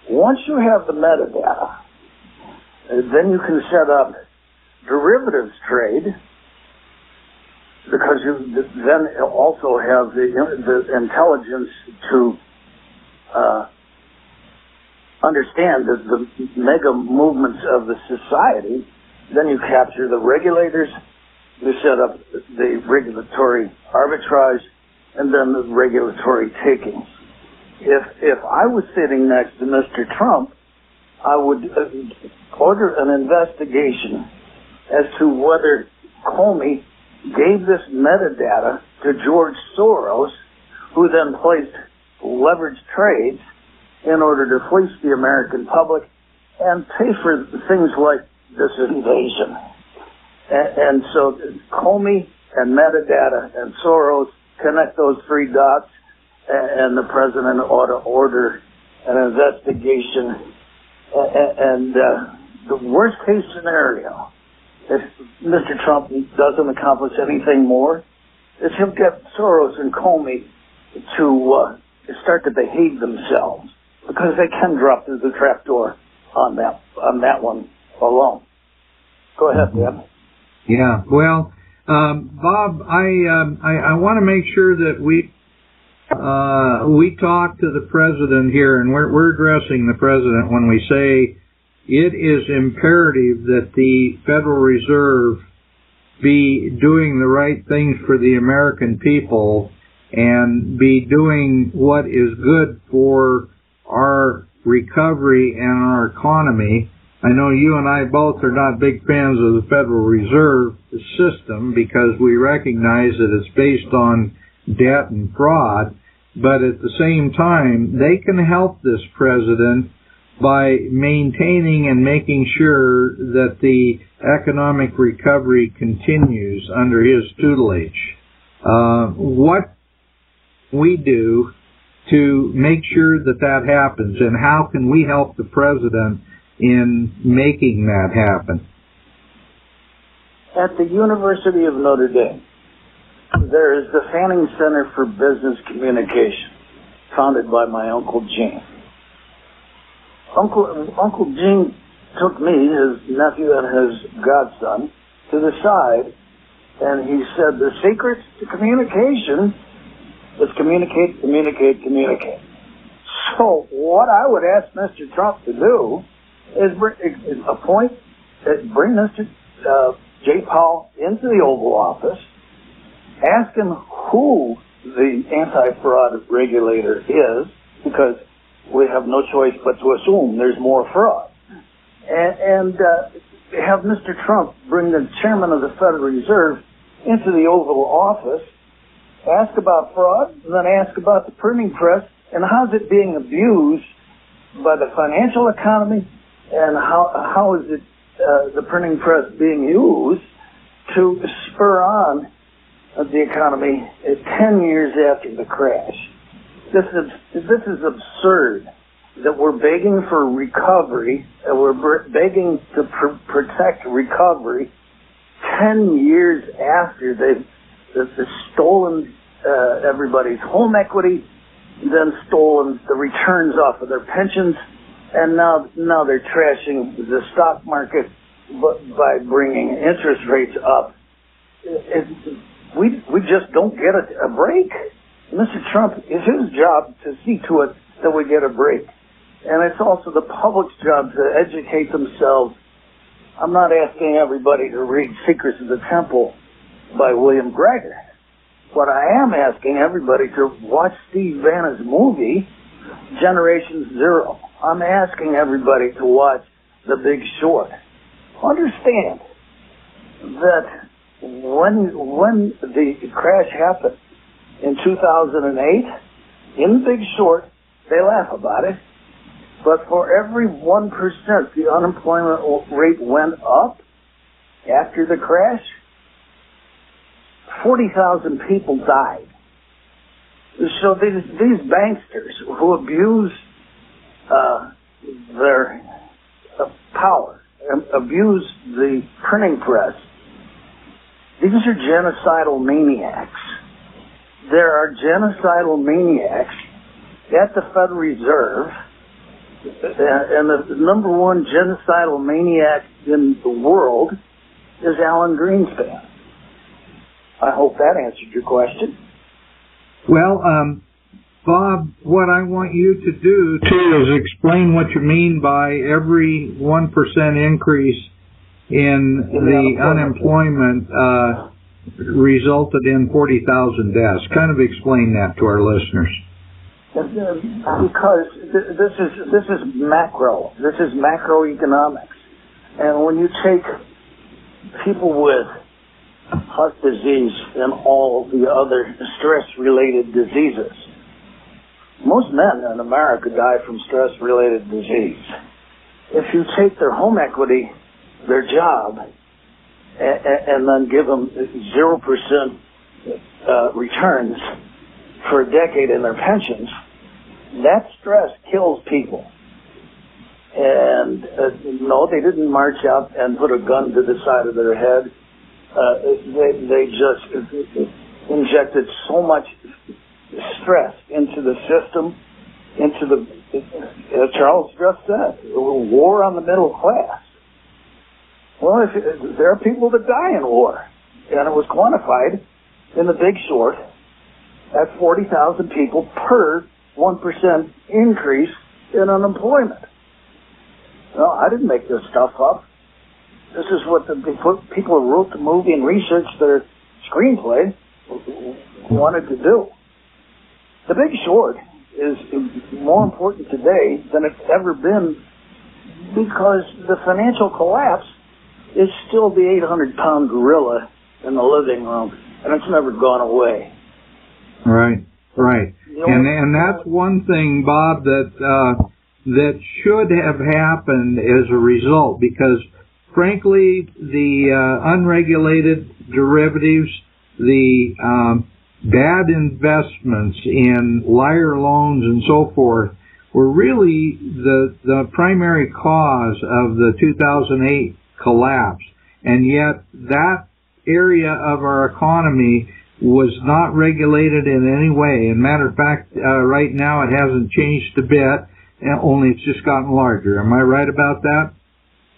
Once you have the metadata, then you can set up derivatives trade, because you then also have the intelligence to understand the mega movements of the society. Then you capture the regulators, you set up the regulatory arbitrage, and then the regulatory takings. If I was sitting next to Mr. Trump, I would order an investigation as to whether Comey gave this metadata to George Soros, who then placed leveraged trades in order to fleece the American public and pay for things like this invasion. And so Comey and metadata and Soros, connect those three dots, and the president ought to order an investigation. And the worst case scenario, if Mr. Trump doesn't accomplish anything more, is he'll get Soros and Comey to start to behave themselves, because they can drop through the trapdoor on that one alone. Go ahead, Dan. Yeah, well, Bob, I want to make sure that we talk to the president here, and we're addressing the president when we say it is imperative that the Federal Reserve be doing the right things for the American people and be doing what is good for our recovery and our economy. I know you and I both are not big fans of the Federal Reserve system because we recognize that it's based on debt and fraud, but at the same time, they can help this president by maintaining and making sure that the economic recovery continues under his tutelage. What we do to make sure that that happens, and how can we help the president in making that happen? At the University of Notre Dame, there is the Fanning Center for Business Communication, founded by my Uncle Gene. Uncle Gene took me, his nephew and his godson, to the side, and he said, the secret to communication is communicate, communicate, communicate. So what I would ask Mr. Trump to do is bring Mr. J. Powell into the Oval Office, ask him who the anti-fraud regulator is, because we have no choice but to assume there's more fraud. And have Mr. Trump bring the chairman of the Federal Reserve into the Oval Office ask about fraud, and then ask about the printing press, and how's it being abused by the financial economy, and how is it the printing press being used to spur on the economy 10 years after the crash. This is absurd that we're begging for recovery, that we're begging to protect recovery 10 years after they've stolen everybody's home equity, then stolen the returns off of their pensions, and now they're trashing the stock market by bringing interest rates up. We just don't get a break. Mr. Trump, it's his job to see to it that we get a break. And it's also the public's job to educate themselves. I'm not asking everybody to read Secrets of the Temple by William Gregor. But I am asking everybody to watch Steve Banna's movie, Generation Zero. I'm asking everybody to watch The Big Short. Understand that when the crash happened in 2008, in The Big Short, they laugh about it, but for every 1% the unemployment rate went up after the crash, 40,000 people died. So these banksters who abuse their power, abuse the printing press, these are genocidal maniacs. There are genocidal maniacs at the Federal Reserve, and the number one genocidal maniac in the world is Alan Greenspan. I hope that answered your question. Well, Bob, what I want you to do, too, is explain what you mean by every 1% increase in the unemployment resulted in 40,000 deaths. Kind of explain that to our listeners. Because this is macro. This is macroeconomics. And when you take people with heart disease and all the other stress-related diseases, most men in America die from stress-related disease. If you take their home equity, their job, and then give them 0% returns for a decade in their pensions, that stress kills people. And no, they didn't march out and put a gun to the side of their head. They just injected so much stress into the system, into the, as Charles just said, war on the middle class. Well, there are people that die in war, and it was quantified in The Big Short at 40,000 people per 1% increase in unemployment. No, I didn't make this stuff up. This is what the people who wrote the movie and researched their screenplay wanted to do. The Big Short is more important today than it's ever been because the financial collapse is still the 800-pound gorilla in the living room, and it's never gone away. Right. And that's one thing, Bob, that should have happened as a result, because frankly, the unregulated derivatives, the bad investments in liar loans and so forth were really the primary cause of the 2008 collapse. And yet that area of our economy was not regulated in any way. And matter of fact, right now it hasn't changed a bit, only it's just gotten larger. Am I right about that?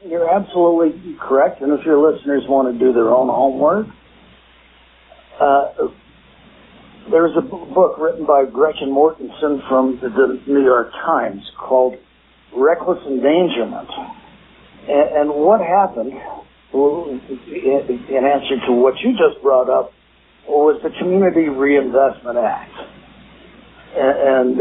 You're absolutely correct. And if your listeners want to do their own homework, there's a book written by Gretchen Mortensen from the New York Times called Reckless Endangerment. And what happened, in answer to what you just brought up, was the Community Reinvestment Act. And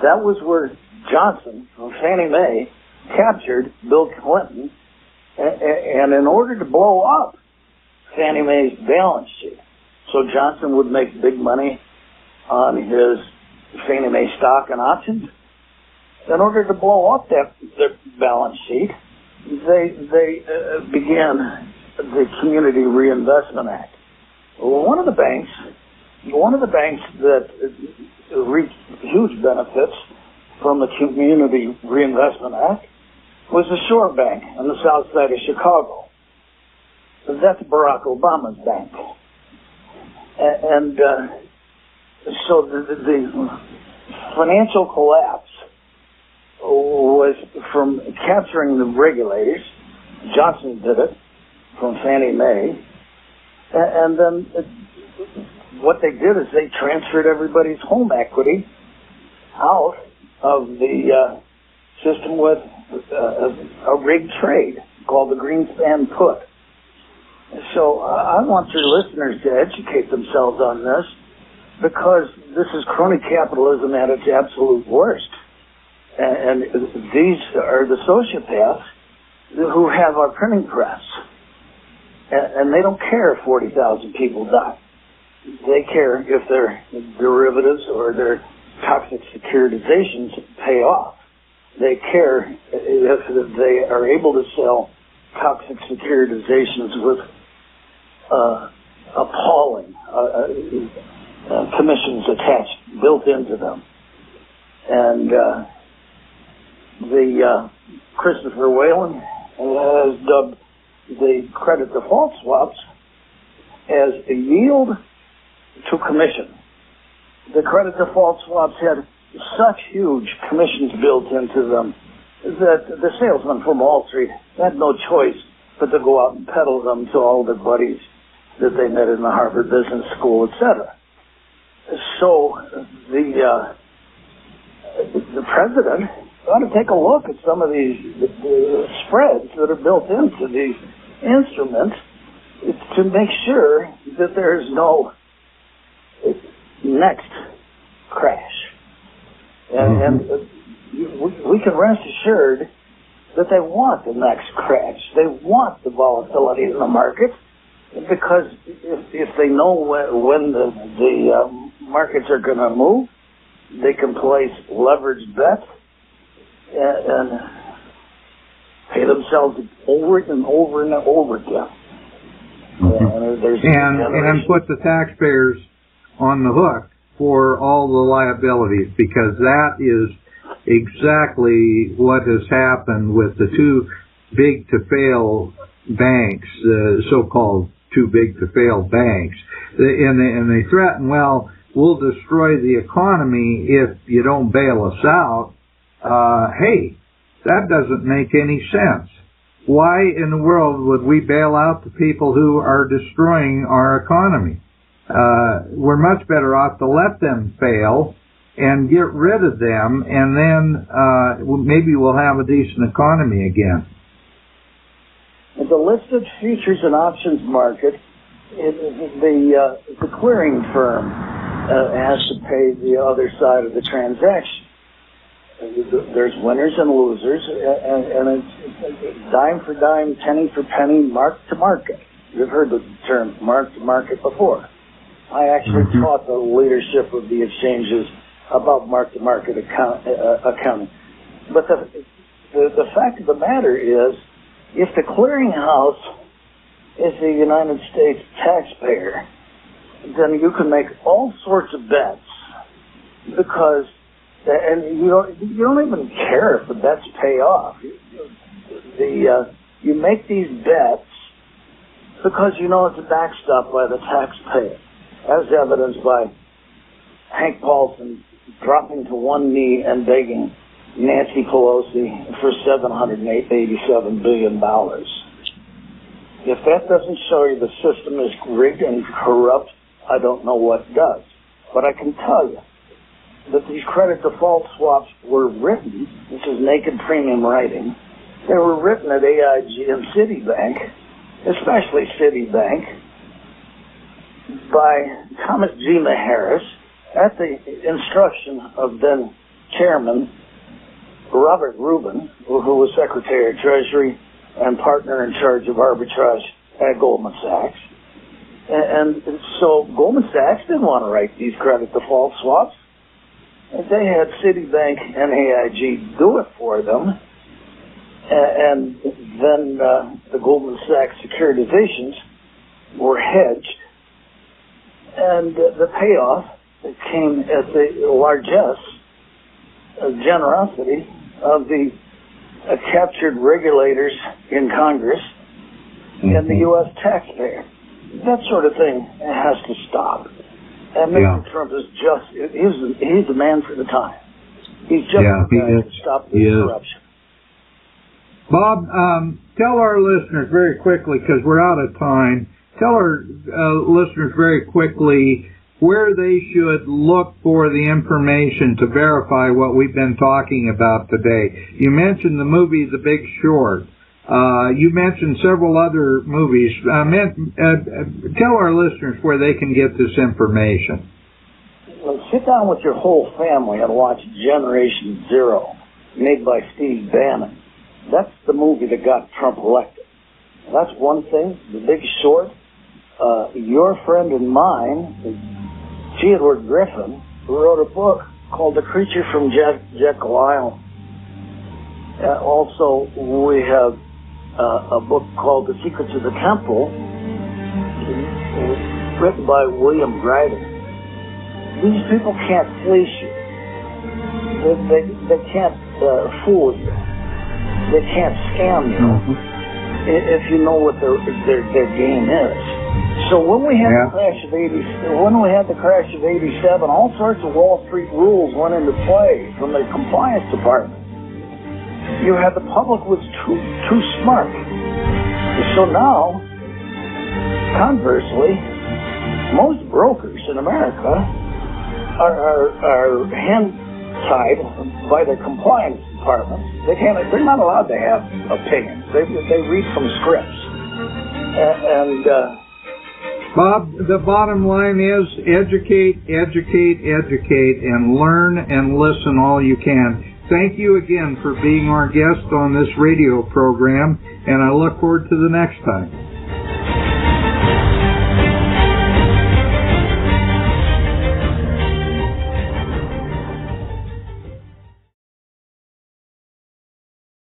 that was where Johnson from Fannie Mae captured Bill Clinton, and in order to blow up Fannie Mae's balance sheet, so Johnson would make big money on his Fannie Mae stock and options. In order to blow up that balance sheet, they began the Community Reinvestment Act. Well, one of the banks that reaped huge benefits from the Community Reinvestment Act was the Shore Bank on the south side of Chicago. That's Barack Obama's bank. And so the financial collapse was from capturing the regulators. Johnson did it from Fannie Mae. And then what they did is they transferred everybody's home equity out of the system with a rigged trade called the Greenspan put. So I want your listeners to educate themselves on this, because this is crony capitalism at its absolute worst. And these are the sociopaths who have our printing press. And they don't care if 40,000 people die. They care if their derivatives or their toxic securitizations pay off. They care if they are able to sell toxic securitizations with appalling commissions attached, built into them. And Christopher Whalen has dubbed the credit default swaps as a yield to commission. The credit default swaps had such huge commissions built into them that the salesmen from Wall Street had no choice but to go out and peddle them to all their buddies that they met in the Harvard Business School, etc. So the president ought to take a look at some of these spreads that are built into these instruments to make sure that there is no next crash. And we can rest assured that they want the next crash. They want the volatility in the market, because if they know when the markets are going to move, they can place leveraged bets and pay themselves over and over and over again. And put the taxpayers on the hook for all the liabilities, because that is exactly what has happened with the too big to fail banks, so-called too big to fail banks. And they threaten, well, we'll destroy the economy if you don't bail us out. Hey, that doesn't make any sense. Why in the world would we bail out the people who are destroying our economy? We're much better off to let them fail and get rid of them, and then maybe we'll have a decent economy again. The listed futures and options market, the clearing firm has to pay the other side of the transaction. There's winners and losers, and it's dime for dime, penny for penny, mark to market. You've heard the term mark to market before. I actually taught the leadership of the exchanges about mark to market accounting. But the fact of the matter is, if the clearinghouse is the United States taxpayer, then you can make all sorts of bets, because and you don't even care if the bets pay off. You make these bets because you know it's backstopped by the taxpayer, as evidenced by Hank Paulson dropping to one knee and begging Nancy Pelosi for $787 billion. If that doesn't show you the system is rigged and corrupt, I don't know what does. But I can tell you that these credit default swaps were written, this is naked premium writing, they were written at AIG and Citibank, especially Citibank, by Thomas G. Maharis at the instruction of then Chairman Robert Rubin, who was Secretary of Treasury and partner in charge of arbitrage at Goldman Sachs. And so Goldman Sachs didn't want to write these credit default swaps. They had Citibank and AIG do it for them. And then the Goldman Sachs securitizations were hedged. And the payoff came at the largesse, generosity of the captured regulators in Congress and the U.S. taxpayer. That sort of thing has to stop. And Mr. Trump is he's the man for the time. He's just the guy to stop this corruption. Bob, tell our listeners very quickly, because we're out of time, tell our listeners very quickly where they should look for the information to verify what we've been talking about today. You mentioned the movie The Big Short. You mentioned several other movies. Tell our listeners where they can get this information. Well, sit down with your whole family and watch Generation Zero, made by Steve Bannon. That's the movie that got Trump elected. That's one thing. The Big Short. Your friend and mine, G. Edward Griffin, who wrote a book called The Creature from Jekyll Island. Also, we have a book called The Secrets of the Temple, written by William Dryden. These people can't fleece you. They can't fool you. They can't scam you if you know what their game is. So when we had the crash of '87, all sorts of Wall Street rules went into play from the compliance department. You had the public was too smart. So now, conversely, most brokers in America are hand-tied by their compliance departments. They're not allowed to have opinions. They read from scripts. Bob, the bottom line is educate, and learn and listen all you can. Thank you again for being our guest on this radio program, and I look forward to the next time.